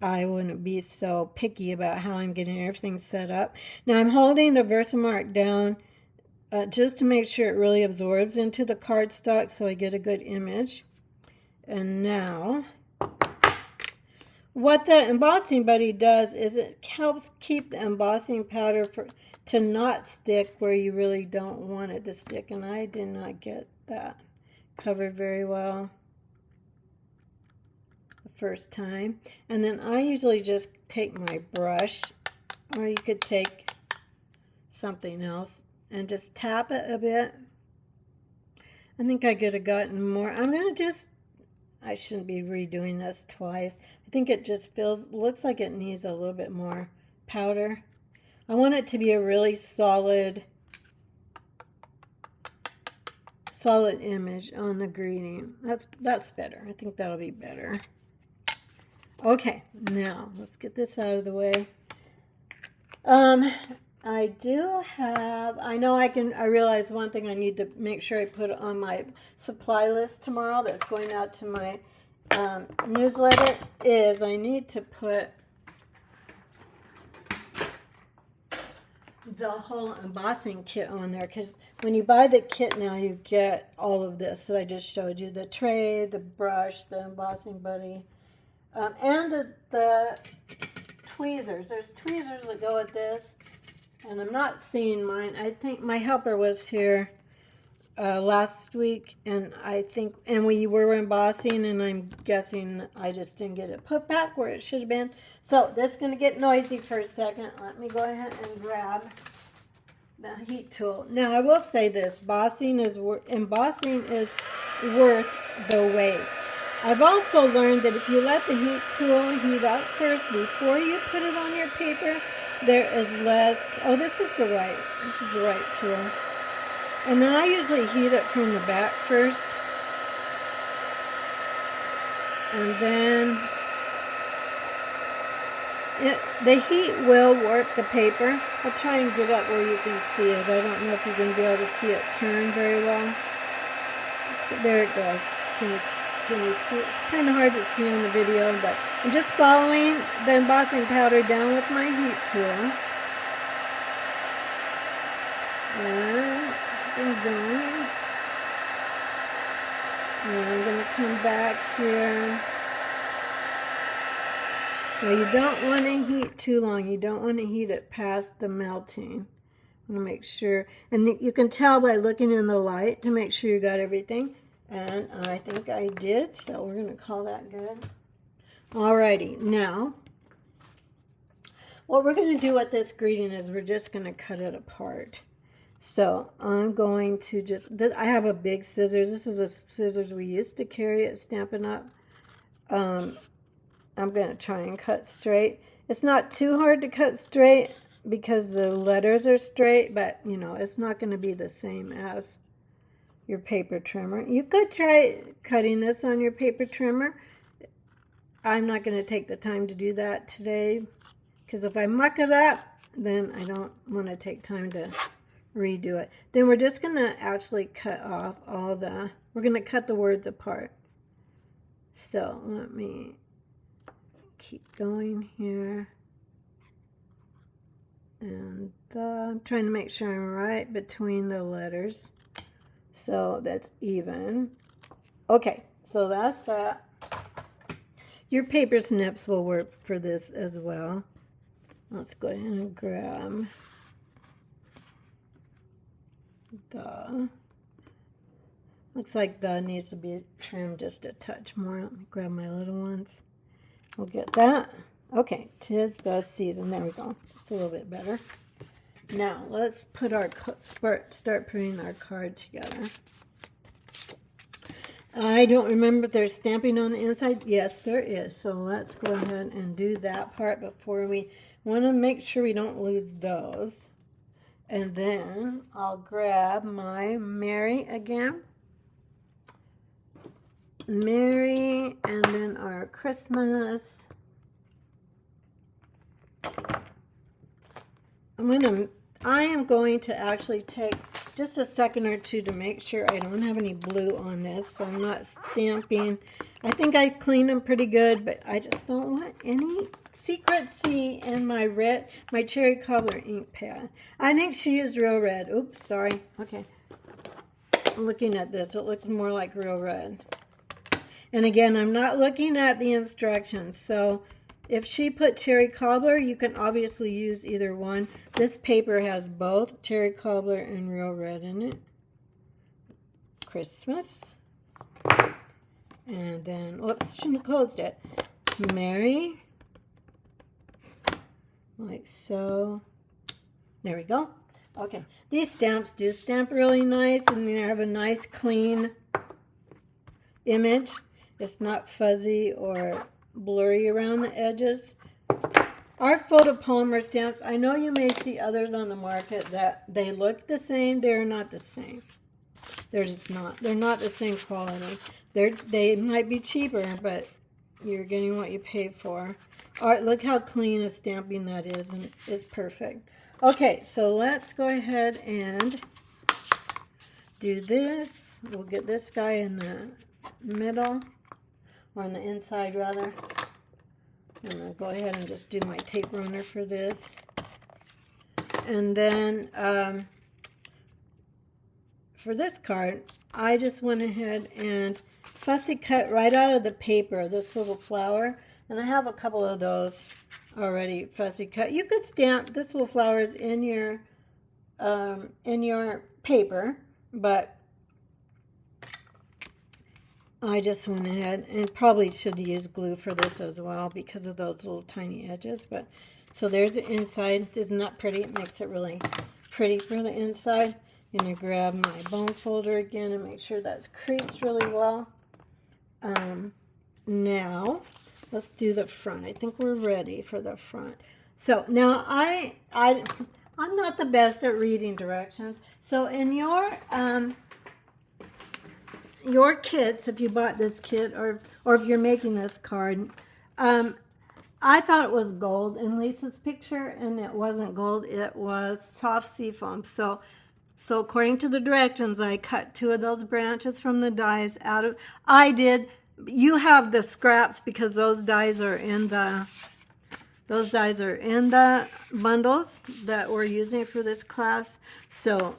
I wouldn't be so picky about how I'm getting everything set up. Now, I'm holding the Versamark down just to make sure it really absorbs into the cardstock so I get a good image. And now, what the embossing buddy does is it helps keep the embossing powder to not stick where you really don't want it to stick. And I did not get that covered very well the first time. And then I usually just take my brush, or you could take something else, and just tap it a bit. I think I could have gotten more. I'm going to just, I shouldn't be redoing this twice. I think it just looks like it needs a little bit more powder. I want it to be a really solid image on the greeting. That's better. I think that'll be better. Okay, now let's get this out of the way. I do have, I realize one thing I need to make sure I put on my supply list tomorrow that's going out to my newsletter is I need to put the whole embossing kit on there, because when you buy the kit now you get all of this that I just showed you, the tray, the brush, the embossing buddy, and the tweezers. There's tweezers that go with this, and I'm not seeing mine. I think my helper was here last week, and we were embossing, and I'm guessing I just didn't get it put back where it should have been. So this is going to get noisy for a second. Let me go ahead and grab the heat tool. Now I will say this, embossing is worth the wait. I've also learned that if you let the heat tool heat up first before you put it on your paper, there is less, this is the right tool. And then I usually heat it from the back first. And then the heat will warp the paper. I'll try and get up where you can see it. I don't know if you're going to be able to see it turn very well. There it goes. Can you see? It's kind of hard to see on the video, but I'm just following the embossing powder down with my heat tool. And I'm going. And I'm going to come back here. Now you don't want to heat too long. You don't want to heat it past the melting. I want to make sure, and you can tell by looking in the light to make sure you got everything. And I think I did, so we're going to call that good. Alrighty, now what we're going to do with this greeting is we're just going to cut it apart. So I'm going to I have a big scissors. This is a scissors we used to carry at Stampin' Up. I'm going to try and cut straight. It's not too hard to cut straight because the letters are straight, but you know, it's not going to be the same as your paper trimmer. You could try cutting this on your paper trimmer. I'm not going to take the time to do that today, because if I muck it up, then I don't want to take time to redo it. Then we're just going to actually cut off we're going to cut the words apart. So let me keep going here. And I'm trying to make sure I'm right between the letters. So that's even. Okay, so that's that. Your paper snips will work for this as well. Let's go ahead and grab looks like the needs to be trimmed just a touch more. Let me grab my little ones. We'll get that. Okay, 'tis the season. There we go. It's a little bit better. Now, let's put start putting our card together. I don't remember if there's stamping on the inside. Yes, there is. So let's go ahead and do that part before we want to make sure we don't lose those. And then I'll grab my Mary again. Mary, and then our Christmas. I am going to actually take just a second or two to make sure I don't have any blue on this, so I'm not stamping. I think I cleaned them pretty good, but I just don't want any Secret C in my cherry cobbler ink pad. I think she used real red. Oops, sorry. Okay. Looking at this, it looks more like real red. And again, I'm not looking at the instructions. So if she put cherry cobbler, you can obviously use either one. This paper has both cherry cobbler and real red in it. Christmas. And then, whoops, shouldn't have closed it. Merry. Like so. There we go. Okay. These stamps do stamp really nice, and they have a nice clean image. It's not fuzzy or blurry around the edges. Our photopolymer stamps, I know you may see others on the market that they look the same. They're not the same. They're just not. They're not the same quality. They might be cheaper, but you're getting what you pay for. All right, look how clean a stamping that is, and it's perfect. Okay, so let's go ahead and do this. We'll get this guy in the middle, or on the inside rather. I'm going to go ahead and just do my tape runner for this. And then for this card, I just went ahead and fussy cut right out of the paper this little flower. And I have a couple of those already fussy cut. You could stamp this little flowers in your paper, but I just went ahead and probably should use glue for this as well because of those little tiny edges. But so there's the inside. Isn't that pretty? It makes it really pretty for the inside. I'm going to grab my bone folder again and make sure that's creased really well. Now let's do the front. I think we're ready for the front. So now I'm not the best at reading directions. So in your kits, if you bought this kit or if you're making this card, I thought it was gold in Lisa's picture, and it wasn't gold. It was soft seafoam. So according to the directions, I cut 2 of those branches from the dies out of. You have the scraps because those dies are in the bundles that we're using for this class. So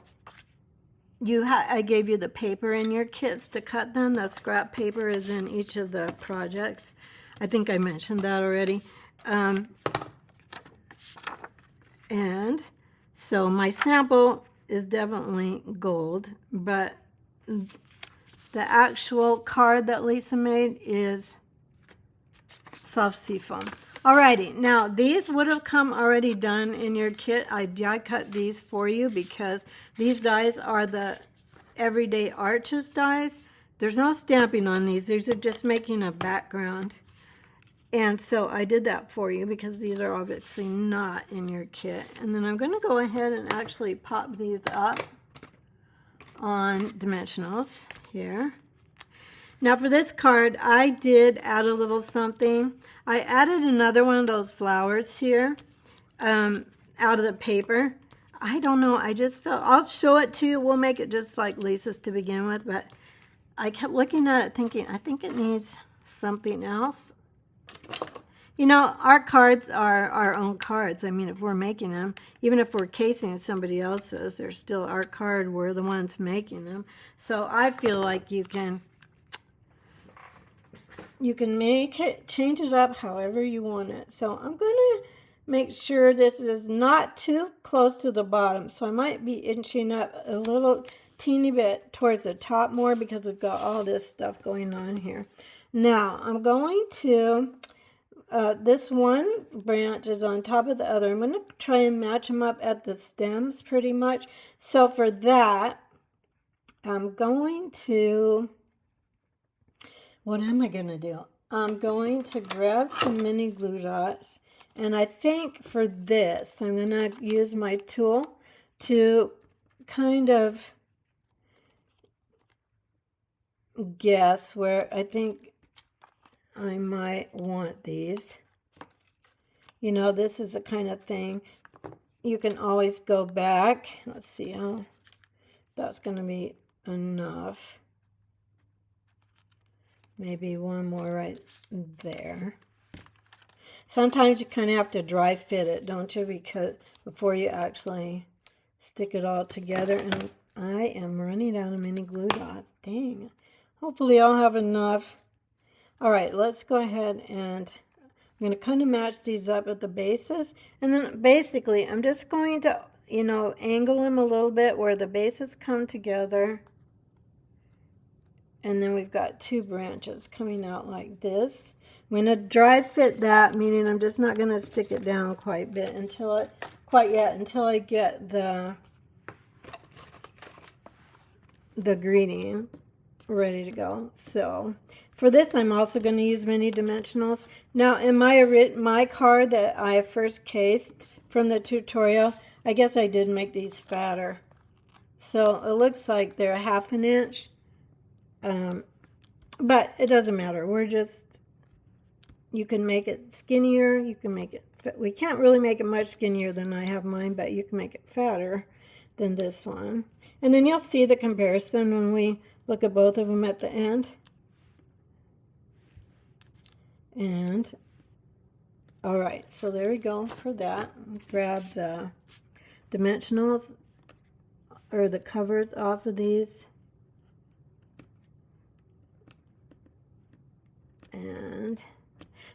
I gave you the paper in your kits to cut them. The scrap paper is in each of the projects. I think I mentioned that already. And so my sample is definitely gold, but the actual card that Lisa made is soft seafoam. Alrighty, now these would have come already done in your kit. I cut these for you because these dies are the Everyday Arches dies. There's no stamping on these. These are just making a background. And so I did that for you because these are obviously not in your kit. And then I'm going to go ahead and actually pop these up on dimensionals here. Now for this card, I did add a little something. I added another one of those flowers here out of the paper. I don't know, I just felt, I'll show it to you. We'll make it just like Lisa's to begin with, but I kept looking at it thinking, I think it needs something else. You know, our cards are our own cards. I mean, if we're making them, even if we're casing somebody else's, they're still our card. We're the ones making them. So I feel like you can make it, change it up however you want it. So I'm going to make sure this is not too close to the bottom. So I might be inching up a little teeny bit towards the top more because we've got all this stuff going on here. Now I'm going to, this one branch is on top of the other. I'm going to try and match them up at the stems pretty much. So for that, I'm going to, what am I going to do? I'm going to grab some mini glue dots. And I think for this, I'm going to use my tool to kind of guess where I think I might want these. You know, this is the kind of thing you can always go back. Let's see how that's going to be enough. Maybe one more right there. Sometimes you kind of have to dry fit it, don't you? Because before you actually stick it all together. And I am running out of mini glue dots. Dang. Hopefully I'll have enough. All right, let's go ahead and I'm going to kind of match these up at the bases. And then basically I'm just going to, angle them a little bit where the bases come together. And then we've got two branches coming out like this. I'm going to dry fit that, meaning I'm just not going to stick it down quite yet until I get the greeting ready to go. So for this, I'm also going to use mini dimensionals. Now, in my card that I first cased from the tutorial, I guess I did make these fatter. So it looks like they're 1/2 inch. But it doesn't matter. You can make it skinnier. You can make it, we can't really make it much skinnier than I have mine, but you can make it fatter than this one. And then you'll see the comparison when we look at both of them at the end. And, all right, so there we go for that. Grab the dimensionals, or the covers off of these. And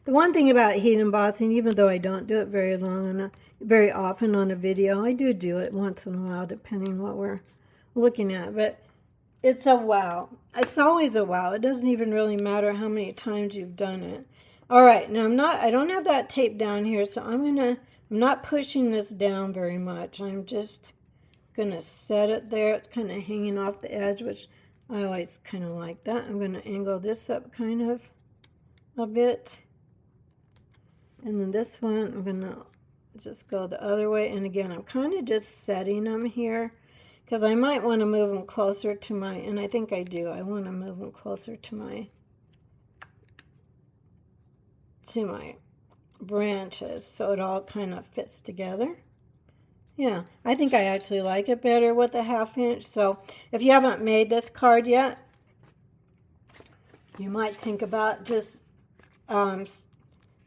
the one thing about heat embossing, even though I don't do it very often on a video, I do it once in a while, depending what we're looking at. But it's a wow. It's always a wow. It doesn't even really matter how many times you've done it. All right, now I don't have that tape down here, so I'm not pushing this down very much. I'm just gonna set it there. It's kind of hanging off the edge, which I always kind of like that. I'm gonna angle this up kind of a bit. And then this one, I'm going to just go the other way. And again, I'm kind of just setting them here because I might want to move them closer to my, and I think I do. I want to move them closer to my branches so it all kind of fits together. Yeah, I think I actually like it better with a 1/2 inch. So if you haven't made this card yet, you might think about just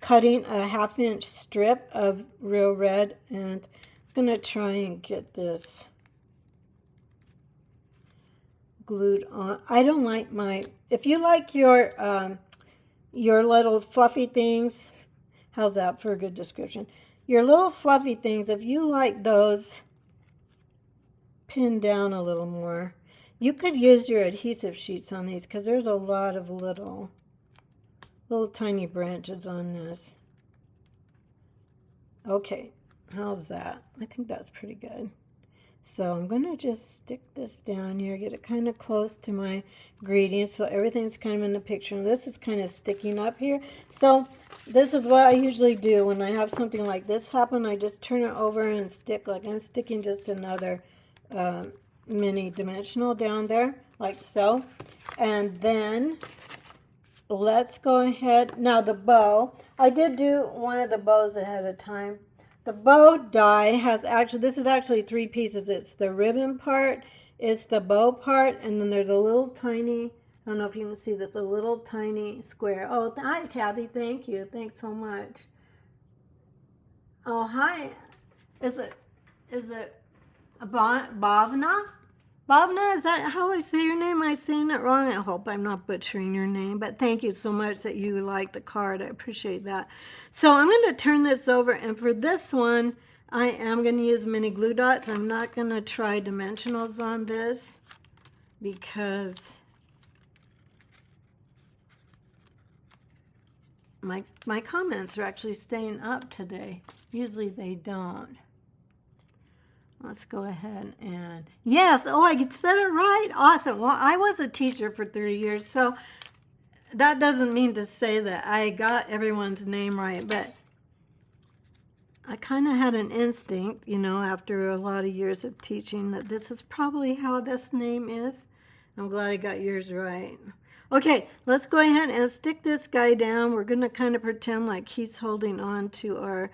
cutting a 1/2 inch strip of real red, and I'm going to try and get this glued on. I don't like if you like your little fluffy things, how's that for a good description? Your little fluffy things, if you like those pinned down a little more, you could use your adhesive sheets on these because there's a lot of little tiny branches on this. Okay, how's that? I think that's pretty good. So I'm going to just stick this down here, get it kind of close to my gradient so everything's kind of in the picture. And this is kind of sticking up here. So this is what I usually do when I have something like this happen. I just turn it over and stick, like I'm sticking just another mini dimensional down there, like so. And then let's go ahead. Now the bow, I did do one of the bows ahead of time. The bow die has this is actually 3 pieces. It's the ribbon part, it's the bow part, and then there's a little tiny, I don't know if you can see this, a little tiny square. Oh, hi, Kathy. Thank you. Thanks so much. Oh, hi. Is it Bhavna? Bhavna, is that how I say your name? Am I saying it wrong? I hope I'm not butchering your name, but thank you so much that you like the card. I appreciate that. So I'm going to turn this over, and for this one, I am going to use mini glue dots. I'm not going to try dimensionals on this because my comments are actually staying up today. Usually they don't. Let's go ahead and, yes, oh, I said it right. Awesome. Well, I was a teacher for 30 years, so that doesn't mean to say that I got everyone's name right, but I kind of had an instinct, after a lot of years of teaching, that this is probably how this name is. I'm glad I got yours right. Okay, let's go ahead and stick this guy down. We're going to kind of pretend like he's holding on to our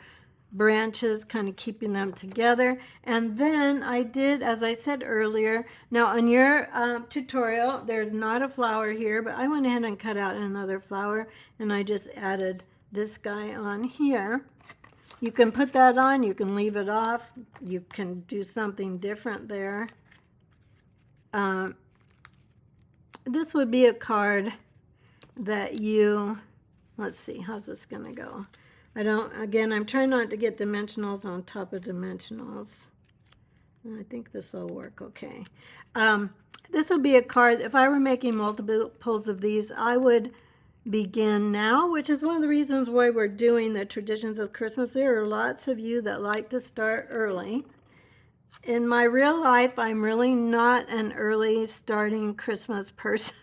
branches, kind of keeping them together. And then I did, as I said earlier, now on your tutorial, there's not a flower here, but I went ahead and cut out another flower, and I just added this guy on here. You can put that on, you can leave it off, you can do something different there. This would be a card that you, let's see, how's this going to go? Again, I'm trying not to get dimensionals on top of dimensionals. I think this will work okay. This would be a card, if I were making multiples of these, I would begin now, which is one of the reasons why we're doing the traditions of Christmas. There are lots of you that like to start early. In my real life, I'm really not an early starting Christmas person.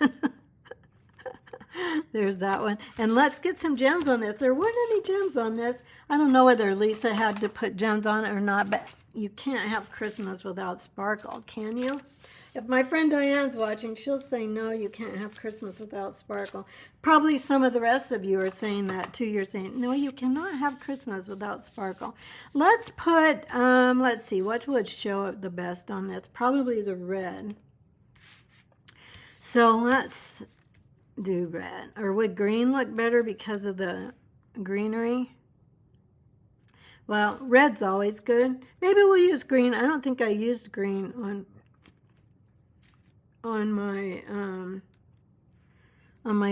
There's that one. And let's get some gems on this. There weren't any gems on this. I don't know whether Lisa had to put gems on it or not, but you can't have Christmas without sparkle, can you? If my friend Diane's watching, she'll say, no, you can't have Christmas without sparkle. Probably some of the rest of you are saying that too. You're saying, no, you cannot have Christmas without sparkle. Let's put, let's see, what would show up the best on this? Probably the red. So let's do red. Or would green look better because of the greenery? Well, red's always good. Maybe we'll use green. I don't think I used green on my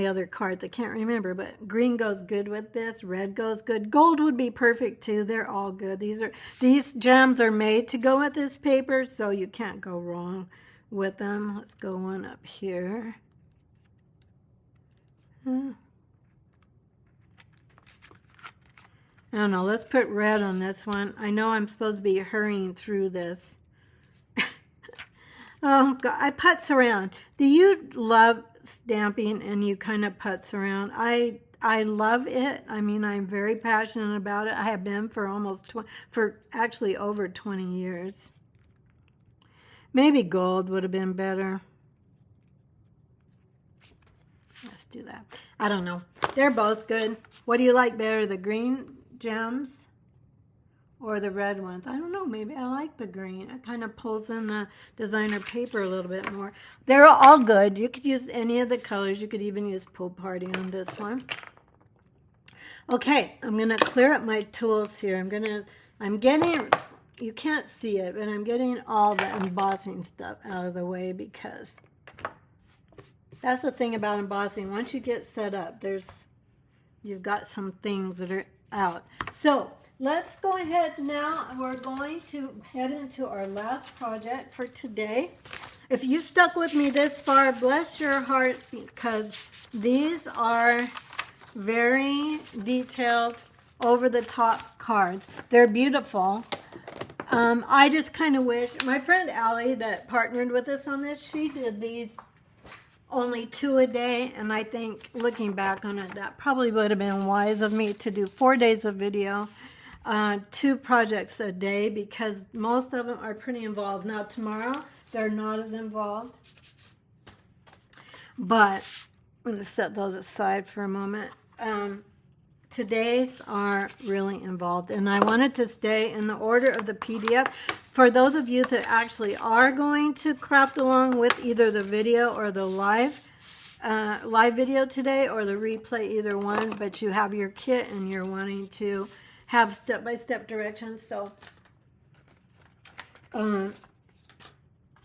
other cards. I can't remember, but green goes good with this. Red goes good. Gold would be perfect too. They're all good. These gems are made to go with this paper, so you can't go wrong with them. Let's go one up here. I don't know. Let's put red on this one. I know I'm supposed to be hurrying through this. Oh, God, I putz around. Do you love stamping and you kind of putz around? I love it. I mean, I'm very passionate about it. I have been for actually over 20 years. Maybe gold would have been better. Let's do that. I don't know. They're both good. What do you like better, the green gems or the red ones? I don't know. Maybe I like the green. It kind of pulls in the designer paper a little bit more. They're all good. You could use any of the colors. You could even use Pool Party on this one. Okay, I'm going to clear up my tools here. I'm getting, you can't see it, but I'm getting all the embossing stuff out of the way because that's the thing about embossing. Once you get set up, you've got some things that are out. So let's go ahead now. We're going to head into our last project for today. If you stuck with me this far, bless your hearts, because these are very detailed, over-the-top cards. They're beautiful. I just kind of wish, my friend Allie that partnered with us on this, she did these only 2 a day, and I think looking back on it, that probably would have been wise of me to do 4 days of video, 2 projects a day, because most of them are pretty involved. Now tomorrow, they're not as involved, but I'm going to set those aside for a moment. Today's are really involved, and I wanted to stay in the order of the PDF. For those of you that actually are going to craft along with either the video or the live video today, or the replay, either one, but you have your kit and you're wanting to have step-by-step directions, so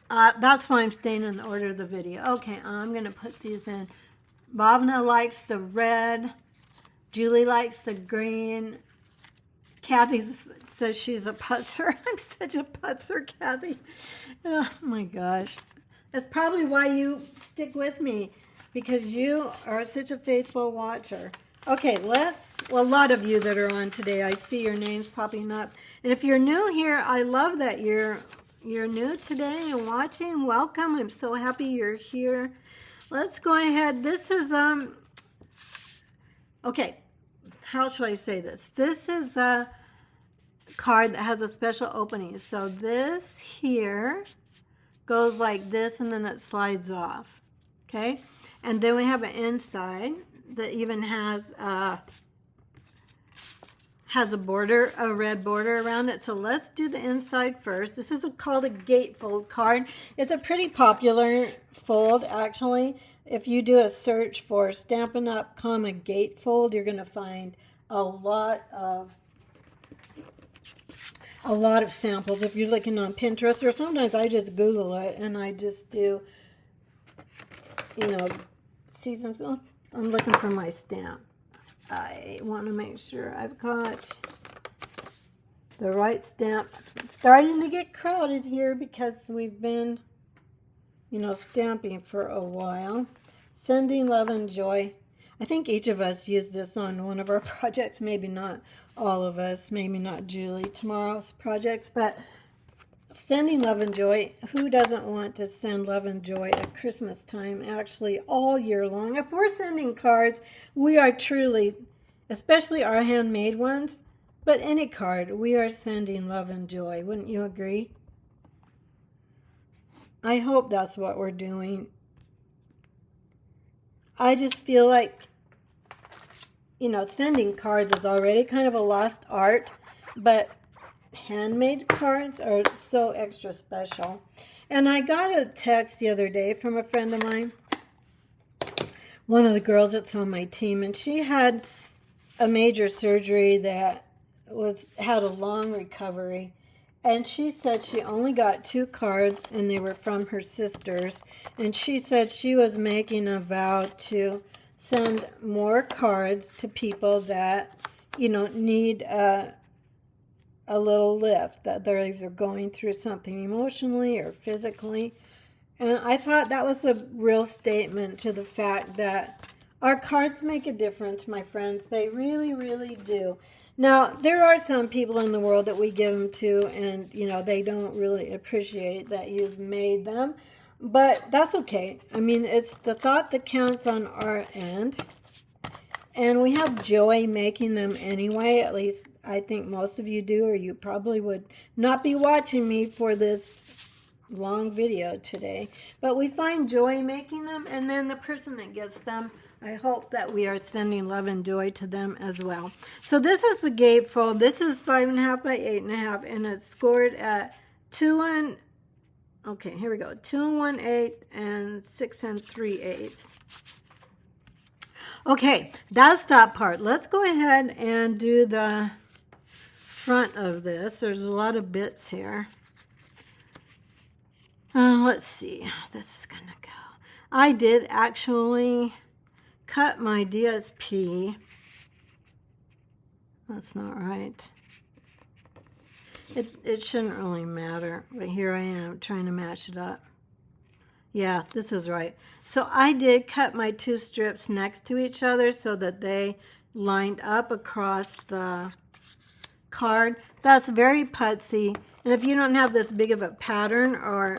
that's why I'm staying in the order of the video. Okay, I'm going to put these in. Bhavna likes the red. Julie likes the green. Kathy says she's a putzer. I'm such a putzer, Kathy. Oh my gosh. That's probably why you stick with me, because you are such a faithful watcher. Okay, well, a lot of you that are on today, I see your names popping up. And if you're new here, I love that you're new today and watching. Welcome. I'm so happy you're here. Let's go ahead. This is okay, how should I say this? This is a card that has a special opening. So this here goes like this, and then it slides off. Okay? And then we have an inside that even has a border, a red border around it. So let's do the inside first. This is called a gatefold card. It's a pretty popular fold, actually. If you do a search for Stampin' Up, gatefold, you're going to find a lot of samples. If you're looking on Pinterest, or sometimes I just Google it and I just do, seasons. Well, I'm looking for my stamp. I want to make sure I've got the right stamp. It's starting to get crowded here because we've been, stamping for a while. Sending love and joy. I think each of us used this on one of our projects. Maybe not all of us. Maybe not Julie tomorrow's projects. But sending love and joy. Who doesn't want to send love and joy at Christmas time? Actually, all year long. If we're sending cards, we are truly, especially our handmade ones, but any card, we are sending love and joy. Wouldn't you agree? I hope that's what we're doing. I just feel like, sending cards is already kind of a lost art, but handmade cards are so extra special. And I got a text the other day from a friend of mine, one of the girls that's on my team, and she had a major surgery that had a long recovery. And she said she only got 2 cards, and they were from her sisters. And she said she was making a vow to send more cards to people that, need a little lift, that they're either going through something emotionally or physically. And I thought that was a real statement to the fact that our cards make a difference, my friends. They really, really do. Now, there are some people in the world that we give them to, and, they don't really appreciate that you've made them. But that's okay. I mean, it's the thought that counts on our end. And we have joy making them anyway. At least I think most of you do, or you probably would not be watching me for this long video today. But we find joy making them, and then the person that gets them, I hope that we are sending love and joy to them as well. So this is the gatefold. This is 5.5 by 8.5, and it's scored at 2 1. Okay, here we go. 2 1/8 and 6 3/8. Okay, that's that part. Let's go ahead and do the front of this. There's a lot of bits here. Let's see. This is gonna go. I did actually cut my DSP. That's not right. It shouldn't really matter, but here I am trying to match it up. Yeah, this is right. So I did cut my 2 strips next to each other so that they lined up across the card. That's very putsy. And if you don't have this big of a pattern, or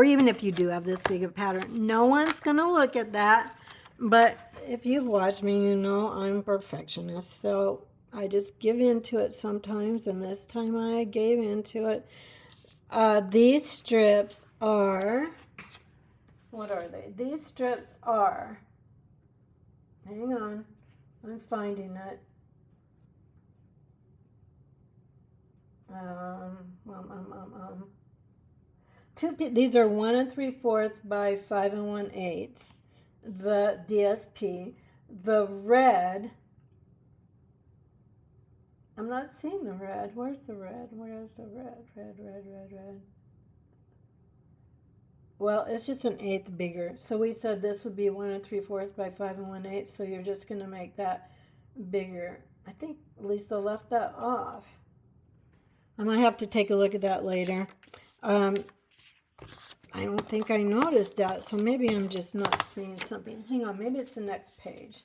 even if you do have this big of a pattern, no one's going to look at that. But if you've watched me, you know I'm a perfectionist. So I just give in to it sometimes, and this time I gave into it. These strips are, what are they? These strips are, hang on, I'm finding it. These are 1 3/4 by 5 1/8. The DSP, the red. I'm not seeing the red. Where's the red? Where's the red? Red. Well, it's just an eighth bigger. So we said this would be 1 3/4 by 5 1/8. So you're just going to make that bigger. I think Lisa left that off. I might have to take a look at that later. I don't think I noticed that, so maybe I'm just not seeing something. Hang on, maybe it's the next page.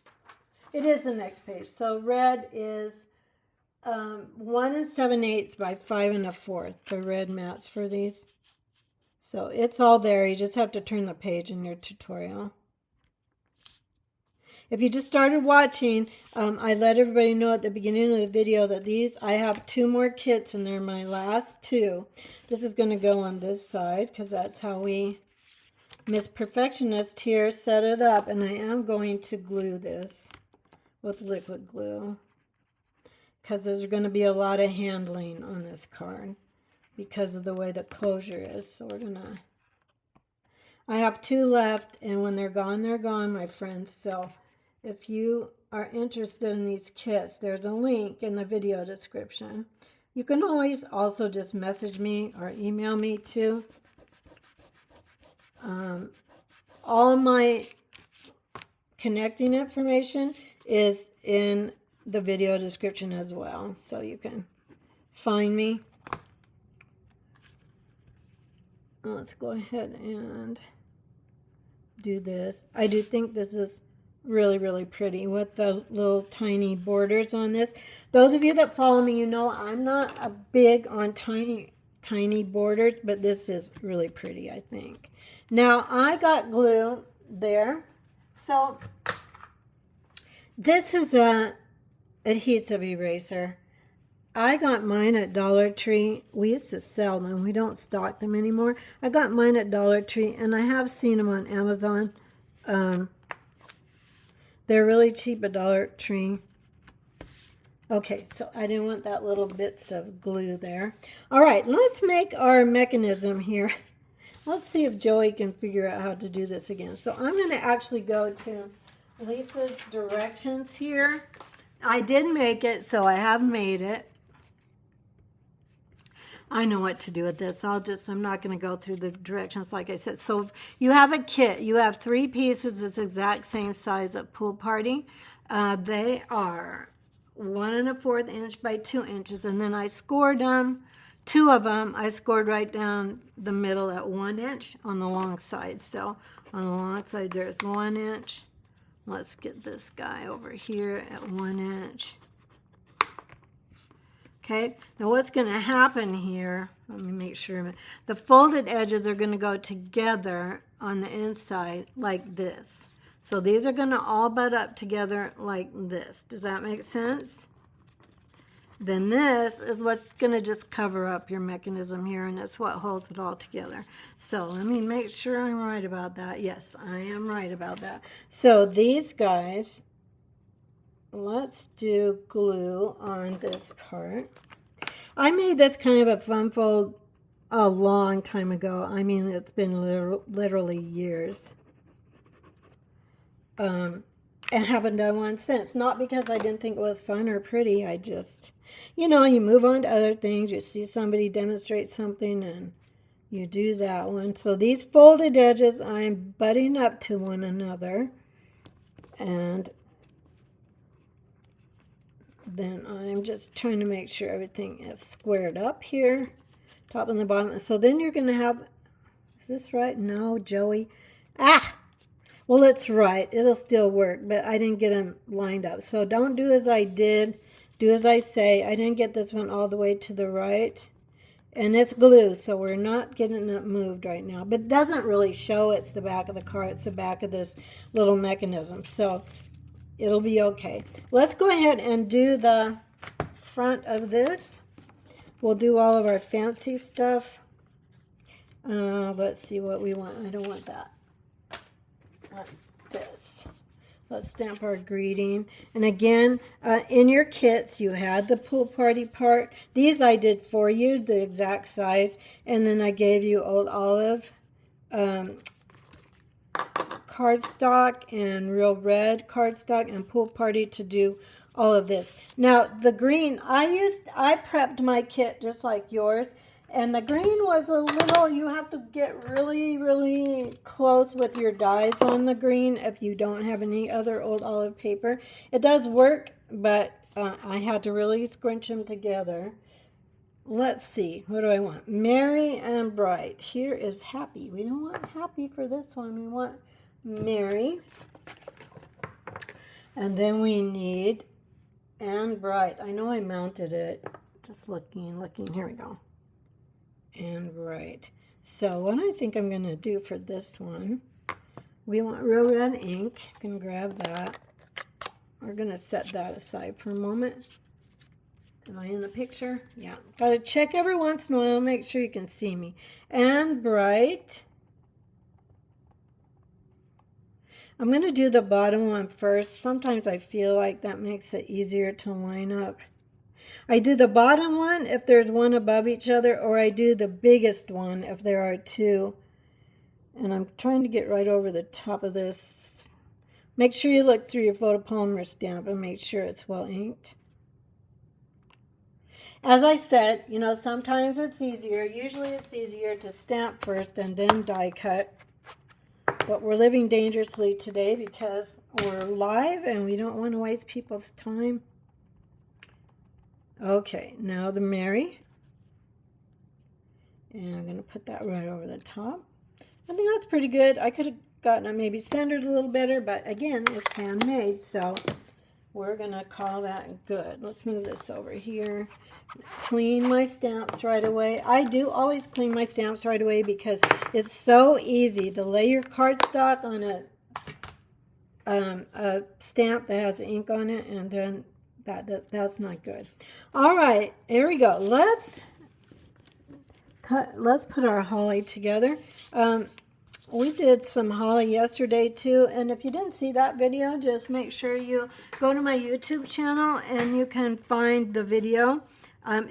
It is the next page. So red is 1 7/8 by 5 1/4. The red mats for these. So it's all there. You just have to turn the page in your tutorial. If you just started watching, I let everybody know at the beginning of the video that I have 2 more kits, and they're my last 2. This is going to go on this side because that's how we, Miss Perfectionist here, set it up. And I am going to glue this with liquid glue because there's going to be a lot of handling on this card because of the way the closure is. So we're going to, I have 2 left, and when they're gone, my friends. So if you are interested in these kits, there's a link in the video description. You can always also just message me or email me too. All my connecting information is in the video description as well, so you can find me. Let's go ahead and do this. I do think this is really, really pretty with the little tiny borders on this. Those of you that follow me, you know I'm not a big on tiny borders, but this is really pretty, I think. Now, I got glue there. So, this is a adhesive eraser. I got mine at Dollar Tree. We used to sell them. We don't stock them anymore. I got mine at Dollar Tree, and I have seen them on Amazon. They're really cheap at Dollar Tree. Okay, so I didn't want that little bits of glue there. All right, let's make our mechanism here. Let's see if Joey can figure out how to do this again. So I'm going to actually go to Lisa's directions here. I did make it, so I have made it. I know what to do with this. I'm not going to go through the directions like I said. So if you have a kit, you have 3 pieces that's exact same size of Pool Party. They are 1 1/4 inch by 2 inches. And then I scored them. 2 of them, I scored right down the middle at 1 inch on the long side. So on the long side, there's 1 inch. Let's get this guy over here at 1 inch. Okay, now what's going to happen here, let me make sure, the folded edges are going to go together on the inside like this. So these are going to all butt up together like this. Does that make sense? Then this is what's going to just cover up your mechanism here, and it's what holds it all together. So let me make sure I'm right about that. Yes, I am right about that. So these guys, let's do glue on this part. I made this kind of a fun fold a long time ago. I mean, it's been literally years. And haven't done one since. Not because I didn't think it was fun or pretty. I just, you know, you move on to other things. You see somebody demonstrate something and you do that one. So these folded edges, I'm butting up to one another. And then I'm just trying to make sure everything is squared up here, top and the bottom. So then you're going to have, is this right? No, Joey. Ah! Well, it's right. It'll still work, but I didn't get them lined up. So don't do as I did. Do as I say. I didn't get this one all the way to the right. And it's glue, so we're not getting it moved right now. But it doesn't really show it's the back of the car. It's the back of this little mechanism. So it'll be okay. Let's go ahead and do the front of this. We'll do all of our fancy stuff. Let's see what we want. I don't want that. Like this. Let's stamp our greeting. And again, in your kits, you had the Pool Party part. These I did for you, the exact size. And then I gave you Old Olive cardstock and Real Red cardstock and Pool Party to do all of this. Now, the green, I prepped my kit just like yours. And the green was a little, you have to get really, really close with your dies on the green if you don't have any other Old Olive paper. It does work, but I had to really scrunch them together. Let's see, what do I want? Merry and Bright. Here is Happy. We don't want Happy for this one. We want Merry. And then we need and Bright. I know I mounted it. Just looking. Here we go. And Bright. So what I think I'm going to do for this one, we want Real Red ink. You can grab that. We're going to set that aside for a moment. Am I in the picture? Yeah. Got to check every once in a while, make sure you can see me. And Bright. I'm going to do the bottom one first. Sometimes I feel like that makes it easier to line up. I do the bottom one if there's one above each other, or I do the biggest one if there are two. And I'm trying to get right over the top of this. Make sure you look through your photopolymer stamp and make sure it's well inked. As I said, you know, sometimes it's easier. Usually it's easier to stamp first and then die cut. But we're living dangerously today because we're live and we don't want to waste people's time. Okay, now the Mary. And I'm going to put that right over the top. I think that's pretty good. I could have gotten it maybe centered a little better, but again, it's handmade, so we're going to call that good. Let's move this over here. Clean my stamps right away. I do always clean my stamps right away because it's so easy to lay your cardstock on a stamp that has ink on it, and then that's not good. All right, here we go. Let's put our holly together. We did some holly yesterday too, and if you didn't see that video, just make sure you go to my YouTube channel and you can find the video.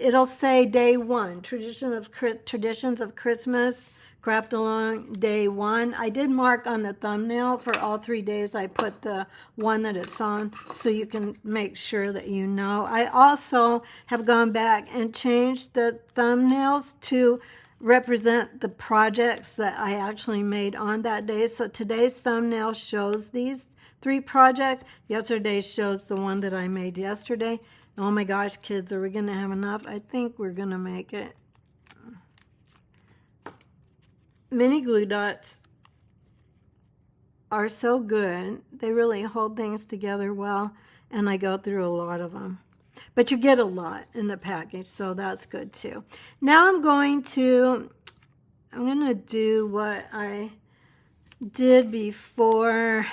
It'll say day 1, traditions of Christmas, craft along day 1. I did mark on the thumbnail for all 3 days. I put the one that it's on so you can make sure that you know. I also have gone back and changed the thumbnails to represent the projects that I actually made on that day. So today's thumbnail shows these 3 projects. Yesterday's shows the one that I made yesterday. Oh my gosh, kids, are we going to have enough? I think we're going to make it. Mini glue dots are so good. They really hold things together well, and I go through a lot of them. But you get a lot in the package, so that's good too. Now I'm going to do what I did before.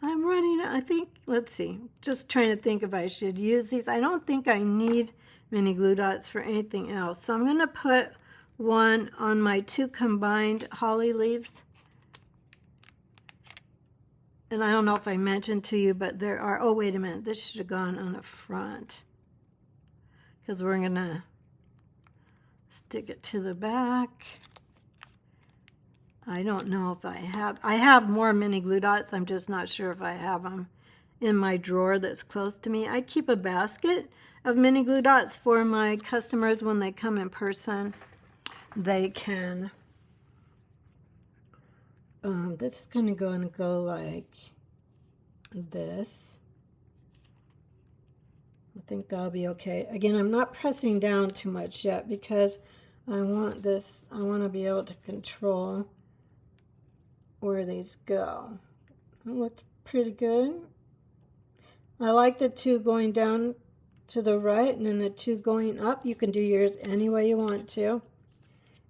I'm running, I think, let's see, just trying to think if I should use these. I don't think I need mini glue dots for anything else. So I'm going to put one on my 2 combined holly leaves. And I don't know if I mentioned to you, but there are, oh, wait a minute, this should have gone on the front. Because we're going to stick it to the back. I don't know if I have more mini glue dots. I'm just not sure if I have them in my drawer that's close to me. I keep a basket of mini glue dots for my customers when they come in person. They can, this is going to go like this. I think that'll be okay. Again, I'm not pressing down too much yet because I want to be able to control where these go. It looks pretty good. I like the 2 going down to the right and then the 2 going up. You can do yours any way you want to.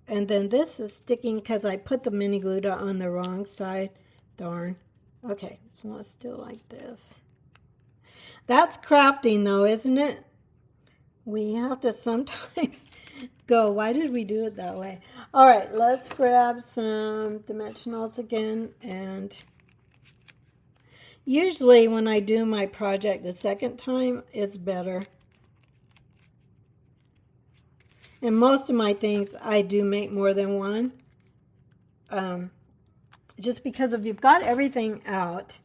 And then this is sticking because I put the mini glue dot on the wrong side. Darn. Okay, so let's do it like this. That's crafting though, isn't it? We have to sometimes go, why did we do it that way? All right, let's grab some dimensionals again. And usually when I do my project the second time, it's better. And most of my things, I do make more than one. Just because if you've got everything out,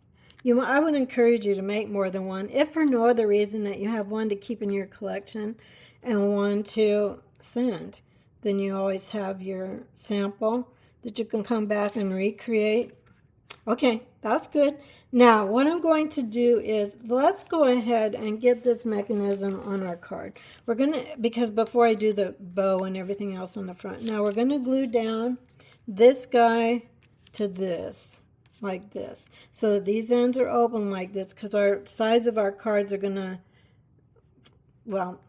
I would encourage you to make more than one, if for no other reason that you have one to keep in your collection and one to send. Then you always have your sample that you can come back and recreate. Okay, that's good. Now, what I'm going to do is, let's go ahead and get this mechanism on our card. We're going to, because before I do the bow and everything else on the front, now we're going to glue down this guy to this, like this. So that these ends are open like this, because our size of our cards are going to, well,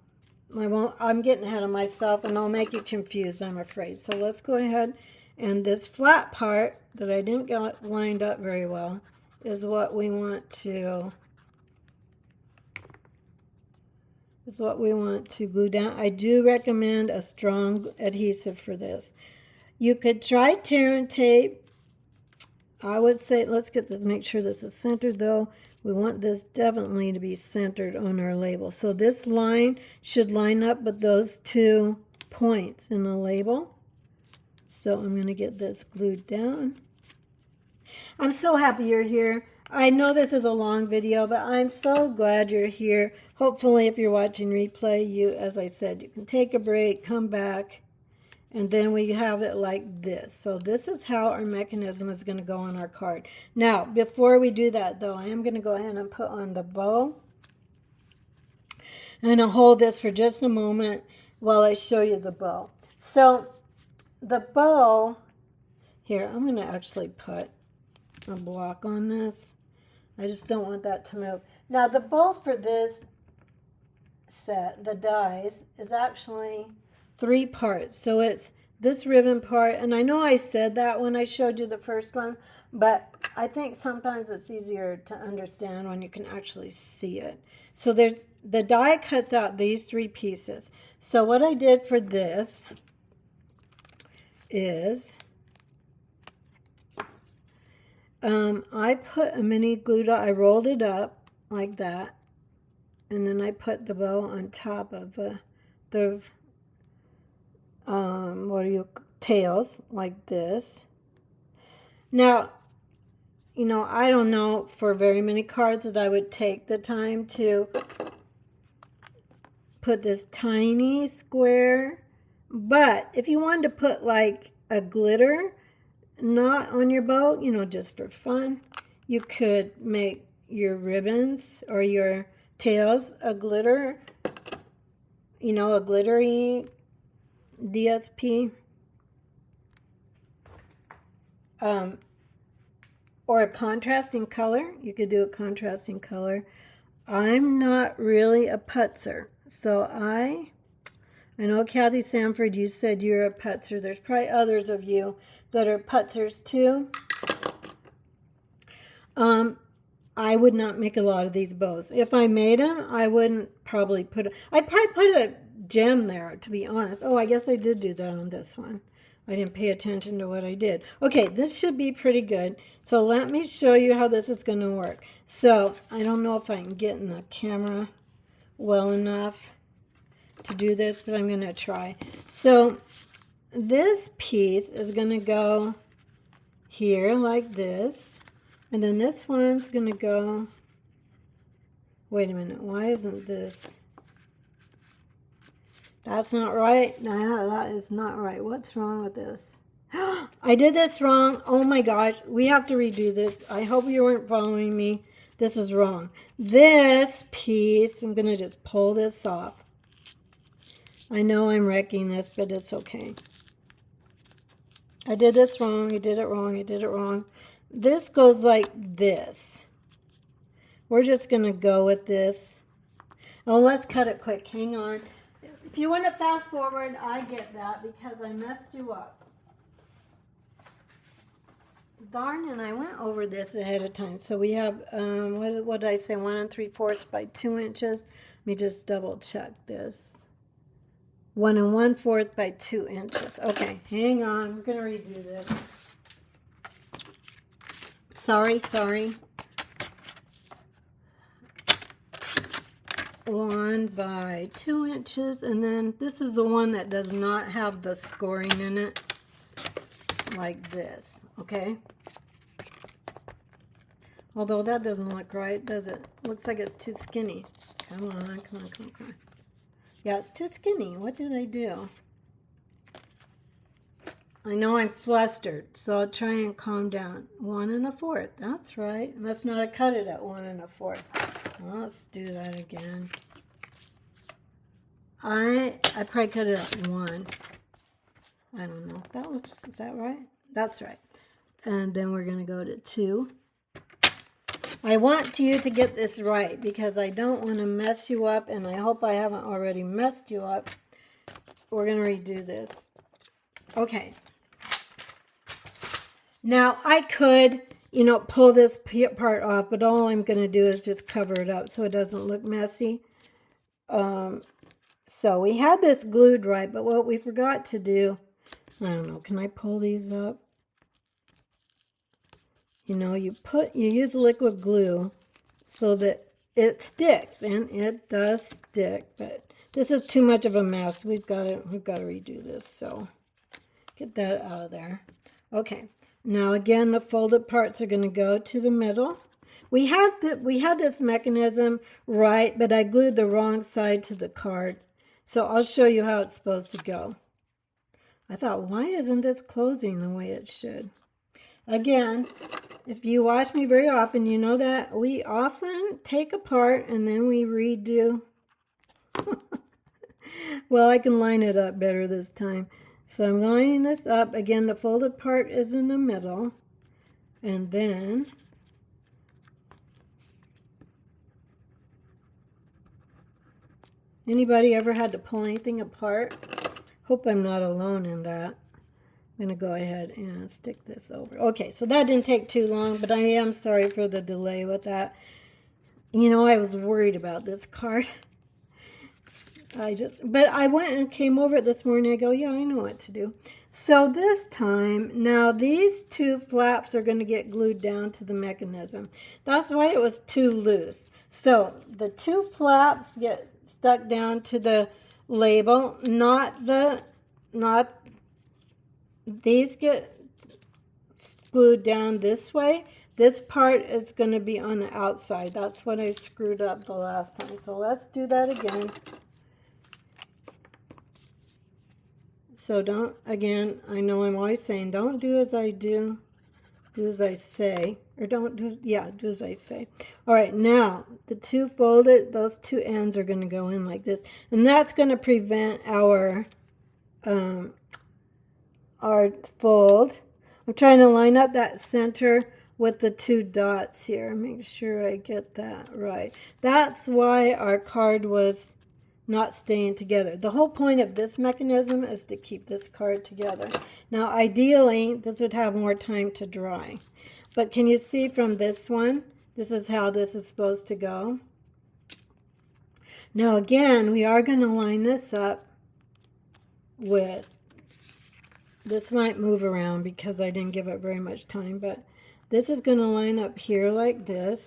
I'm getting ahead of myself and I'll make you confused, I'm afraid. So let's go ahead, and this flat part that I didn't get lined up very well is what we want to glue down. I do recommend a strong adhesive for this. You could try tear and tape. I would say, let's get this, make sure this is centered though. We want this definitely to be centered on our label. So this line should line up with those 2 points in the label. So I'm going to get this glued down. I'm so happy you're here. I know this is a long video, but I'm so glad you're here. Hopefully, if you're watching replay, as I said, you can take a break, come back, and then we have it like this. So this is how our mechanism is going to go on our card. Now, before we do that, though, I am going to go ahead and put on the bow. I'm going to hold this for just a moment while I show you the bow. So the bow, here, I'm going to actually put a block on this. I just don't want that to move. Now the bow for this set, the dies, is actually 3 parts. So it's this ribbon part, and I know I said that when I showed you the first one, but I think sometimes it's easier to understand when you can actually see it. So there's the die cuts out these 3 pieces. So what I did for this is I put a mini glue dot, I rolled it up like that, and then I put the bow on top of the tails like this. Now, you know, I don't know for very many cards that I would take the time to put this tiny square, but if you wanted to put like a glitter knot on your bow, you know, just for fun, you could make your ribbons or your tails a glitter, you know, a glittery DSP, or a contrasting color. You could do a contrasting color. I'm not really a putzer, so I know Kathy Sanford, you said you're a putzer. There's probably others of you that are putzers too. I would not make a lot of these bows. If I made them, I wouldn't probably I'd probably put a gem there, to be honest. Oh, I guess I did do that on this one. I didn't pay attention to what I did. Okay, this should be pretty good. So let me show you how this is going to work. So I don't know if I can get in the camera well enough to do this, but I'm going to try. So this piece is going to go here like this, and then this one's going to go, wait a minute, why isn't this, that's not right. No, that is not right. What's wrong with this? I did this wrong. Oh my gosh, we have to redo this. I hope you weren't following me. This is wrong. This piece, I'm going to just pull this off. I know I'm wrecking this, but it's okay. I did this wrong. I did it wrong. I did it wrong. This goes like this. We're just going to go with this. Oh, let's cut it quick. Hang on. If you want to fast forward, I get that because I messed you up. Darn, and I went over this ahead of time. So we have, what did I say, 1 3/4 by 2 inches. Let me just double check this. 1 1/4 by 2 inches. Okay, hang on. We're going to redo this. Sorry. 1 by 2 inches. And then this is the one that does not have the scoring in it. Like this. Okay? Although that doesn't look right, does it? Looks like it's too skinny. Come on. Yeah, it's too skinny. What did I do? I know I'm flustered, so I'll try and calm down. 1 1/4. That's right. Must not have cut it at 1 1/4. Well, let's do that again. I probably cut it at 1. I don't know. Is that right? That's right. And then we're going to go to 2. I want you to get this right because I don't want to mess you up, and I hope I haven't already messed you up. We're going to redo this. Okay. Now, I could, you know, pull this part off, but all I'm going to do is just cover it up so it doesn't look messy. So we had this glued right, but what we forgot to do, I don't know, can I pull these up? You know, you use liquid glue so that it sticks, and it does stick, but this is too much of a mess. We've got to redo this, so get that out of there. Okay, now again, the folded parts are going to go to the middle, We had this mechanism right, but I glued the wrong side to the card. So I'll show you how it's supposed to go. I thought, why isn't this closing the way it should? Again, if you watch me very often, you know that we often take apart and then we redo. Well, I can line it up better this time. So I'm lining this up. Again, the folded part is in the middle. And then anybody ever had to pull anything apart? Hope I'm not alone in that. I'm going to go ahead and stick this over. Okay, so that didn't take too long, but I am sorry for the delay with that. You know, I was worried about this card. But I went and came over it this morning. I go, yeah, I know what to do. So this time, now these two flaps are going to get glued down to the mechanism. That's why it was too loose. So the two flaps get stuck down to the label, these get glued down this way. This part is going to be on the outside. That's what I screwed up the last time. So let's do that again. So don't, again, I know I'm always saying, don't do as I do, do as I say. Or don't do, yeah, do as I say. All right, now, the two folded, those two ends are going to go in like this. And that's going to prevent our fold. I'm trying to line up that center with the two dots here. Make sure I get that right. That's why our card was not staying together. The whole point of this mechanism is to keep this card together. Now, ideally, this would have more time to dry. But can you see from this one, this is how this is supposed to go. Now, again, we are going to line this up with, this might move around because I didn't give it very much time, but this is going to line up here like this.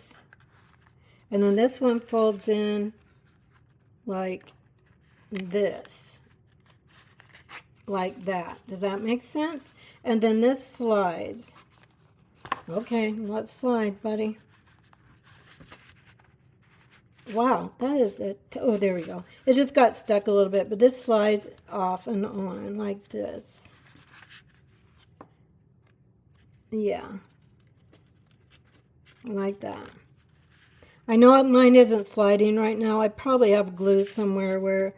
And then this one folds in like this, like that. Does that make sense? And then this slides. Okay, let's slide, buddy. Wow, that is it. Oh, there we go. It just got stuck a little bit, but this slides off and on like this. Yeah, like that. I know mine isn't sliding right now. I probably have glue somewhere where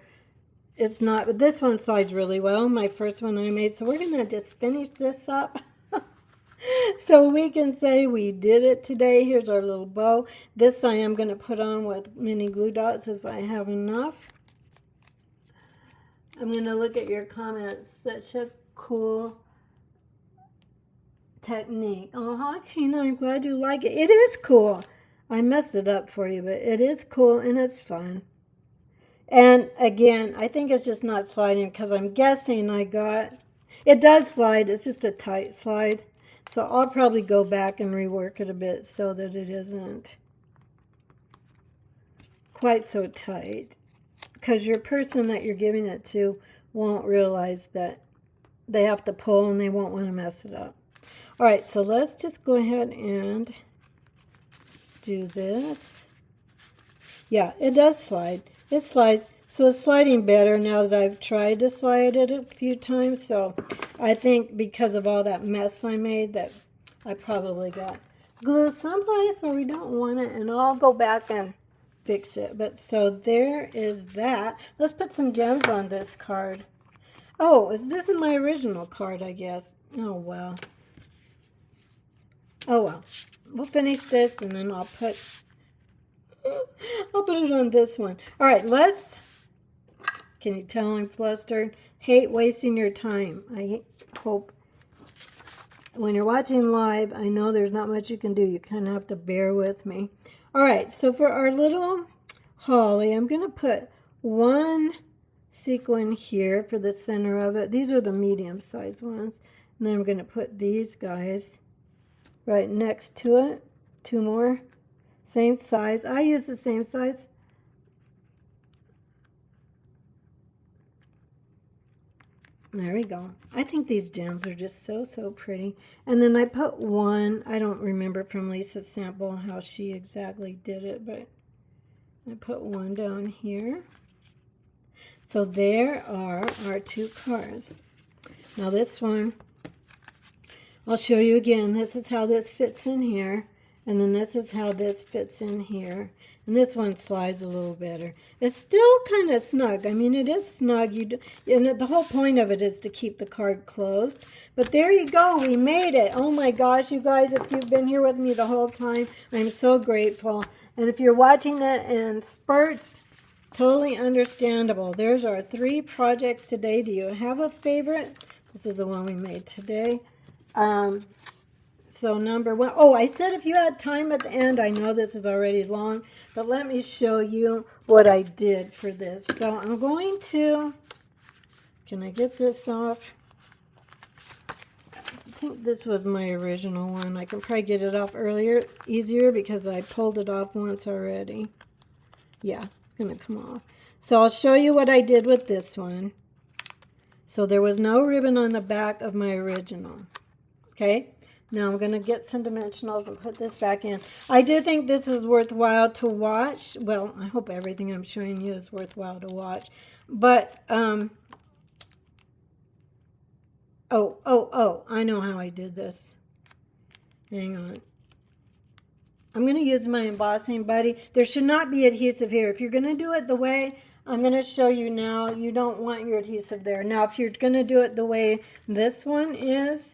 it's not, but this one slides really well, my first one I made. So we're going to just finish this up so we can say we did it today. Here's our little bow. This I am going to put on with mini glue dots if I have enough. I'm going to look at your comments. Such a cool technique. Oh, Tina, I'm glad you like it. It is cool. I messed it up for you, but it is cool and it's fun. And again, I think it's just not sliding because I'm guessing it does slide. It's just a tight slide. So I'll probably go back and rework it a bit so that it isn't quite so tight. Because your person that you're giving it to won't realize that they have to pull and they won't want to mess it up. All right, so let's just go ahead and do this. Yeah, it does slide. It slides. So it's sliding better now that I've tried to slide it a few times. So I think because of all that mess I made that I probably got glue someplace where we don't want it, and I'll go back and fix it. But so there is that. Let's put some gems on this card. Oh, this is my original card, I guess. Oh, well. Oh, well. We'll finish this, and then I'll put it on this one. All right, can you tell I'm flustered? Hate wasting your time. I hope when you're watching live, I know there's not much you can do. You kind of have to bear with me. All right, so for our little holly, I'm going to put one sequin here for the center of it. These are the medium-sized ones. And then I'm going to put these guys right next to it. Two more. Same size. I use the same size. There we go. I think these gems are just so pretty. And then I put one, I don't remember from Lisa's sample how she exactly did it, but I put one down here. So there are our two cards. Now this one, I'll show you again. This is how this fits in here. And then this is how this fits in here. And this one slides a little better. It's still kind of snug. I mean, it is snug. And the whole point of it is to keep the card closed. But there you go. We made it. Oh my gosh, you guys, if you've been here with me the whole time, I'm so grateful. And if you're watching it in spurts, totally understandable. There's our 3 projects today. Do you have a favorite? This is the one we made today. So number 1, oh, I said if you had time at the end, I know this is already long, but let me show you what I did for this. So I'm going to, can I get this off? I think this was my original one. I can probably get it off easier because I pulled it off once already. Yeah, it's going to come off. So I'll show you what I did with this one. So there was no ribbon on the back of my original. Okay. Now I'm going to get some dimensionals and put this back in. I do think this is worthwhile to watch. Well, I hope everything I'm showing you is worthwhile to watch. But, oh, I know how I did this. Hang on. I'm going to use my embossing buddy. There should not be adhesive here. If you're going to do it the way I'm going to show you now, you don't want your adhesive there. Now, if you're going to do it the way this one is,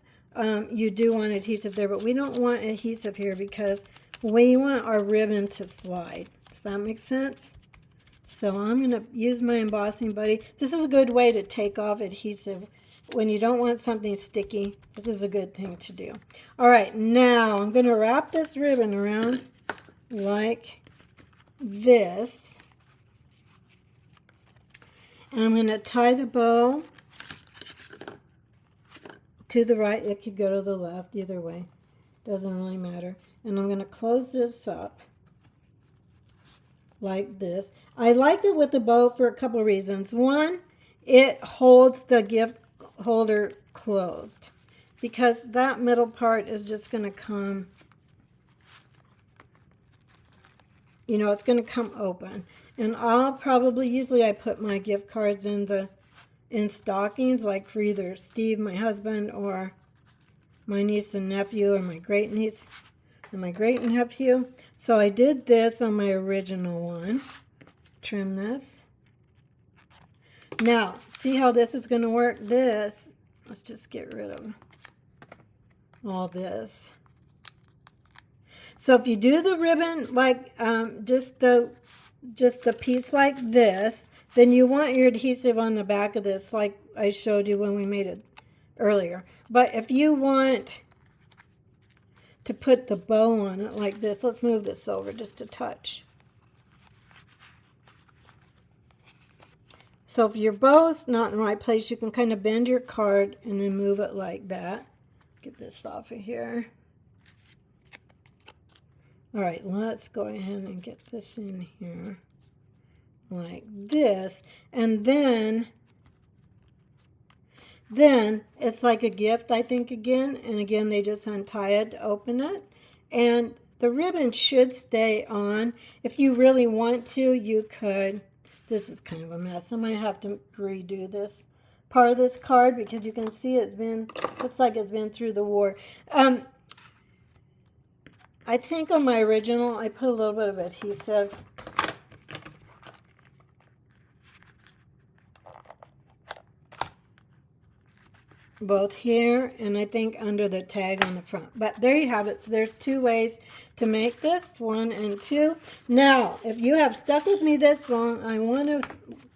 you do want adhesive there, but we don't want adhesive here because we want our ribbon to slide. Does that make sense? So I'm going to use my embossing buddy. This is a good way to take off adhesive when you don't want something sticky. This is a good thing to do. All right, now I'm going to wrap this ribbon around like this. And I'm going to tie the bow to the right. It could go to the left, either way. Doesn't really matter. And I'm going to close this up like this. I liked it with the bow for a couple of reasons. One, it holds the gift holder closed because that middle part is just going to come, you know, it's going to come open. And I'll probably, usually I put my gift cards in stockings, like for either Steve, my husband, or my niece and nephew, or my great niece and my great nephew. So I did this on my original one. Trim this. Now, see how this is going to work? This, let's just get rid of all this. So if you do the ribbon like just the piece like this, then you want your adhesive on the back of this like I showed you when we made it earlier. But if you want to put the bow on it like this, let's move this over just a touch. So if your bow's not in the right place, you can kind of bend your card and then move it like that. Get this off of here. All right, let's go ahead and get this in here like this. And then it's like a gift, I think, again. And again, they just untie it to open it. And the ribbon should stay on. If you really want to, you could. This is kind of a mess. I might have to redo this part of this card because you can see it's been, looks like it's been through the war. I think on my original, I put a little bit of adhesive. Both here and I think under the tag on the front. But there you have it. So there's 2 ways to make this, 1 and 2. Now, if you have stuck with me this long, I want to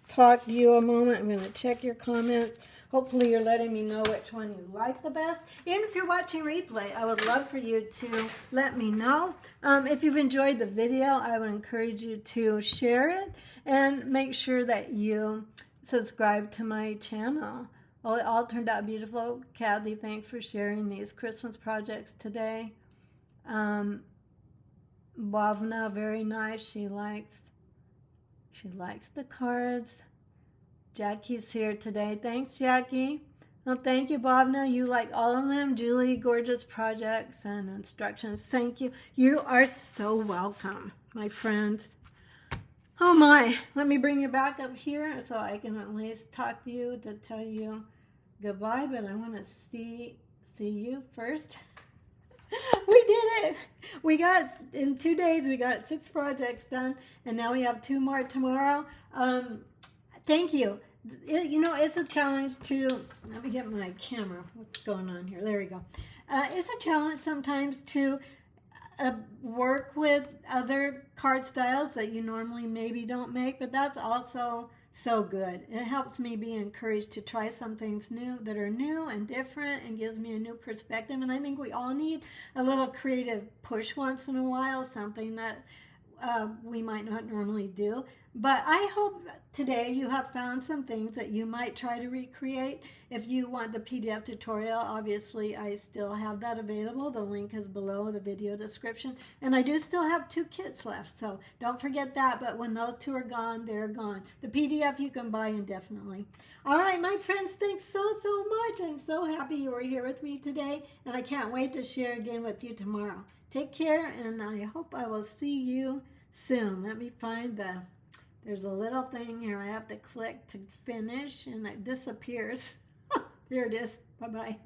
talk to you a moment. I'm going to check your comments. Hopefully you're letting me know which one you like the best. And if you're watching replay, I would love for you to let me know. If you've enjoyed the video, I would encourage you to share it and make sure that you subscribe to my channel. Well, it all turned out beautiful. Kathy, thanks for sharing these Christmas projects today. Bhavna, very nice. She likes the cards. Jackie's here today. Thanks, Jackie. Well, thank you, Bhavna. You like all of them. Julie, gorgeous projects and instructions. Thank you. You are so welcome, my friends. Oh my, let me bring you back up here so I can at least talk to you to tell you goodbye, but I want to see you first. We did it. We got, in 2 days, we got 6 projects done, and now we have 2 more tomorrow. Thank you. It's a challenge to, let me get my camera. What's going on here? There we go. It's a challenge sometimes to work with other card styles that you normally maybe don't make, but that's also so good. It helps me be encouraged to try some things new that are new and different and gives me a new perspective. And I think we all need a little creative push once in a while, something that we might not normally do. But I hope today you have found some things that you might try to recreate. If you want the PDF tutorial, obviously I still have that available. The link is below the video description. And I do still have 2 kits left, so don't forget that. But when those 2 are gone, they're gone. The PDF you can buy indefinitely. All right, my friends, thanks so much. I'm so happy you were here with me today, and I can't wait to share again with you tomorrow. Take care, and I hope I will see you soon. Let me find there's a little thing here I have to click to finish, and it disappears. Here it is. Bye-bye.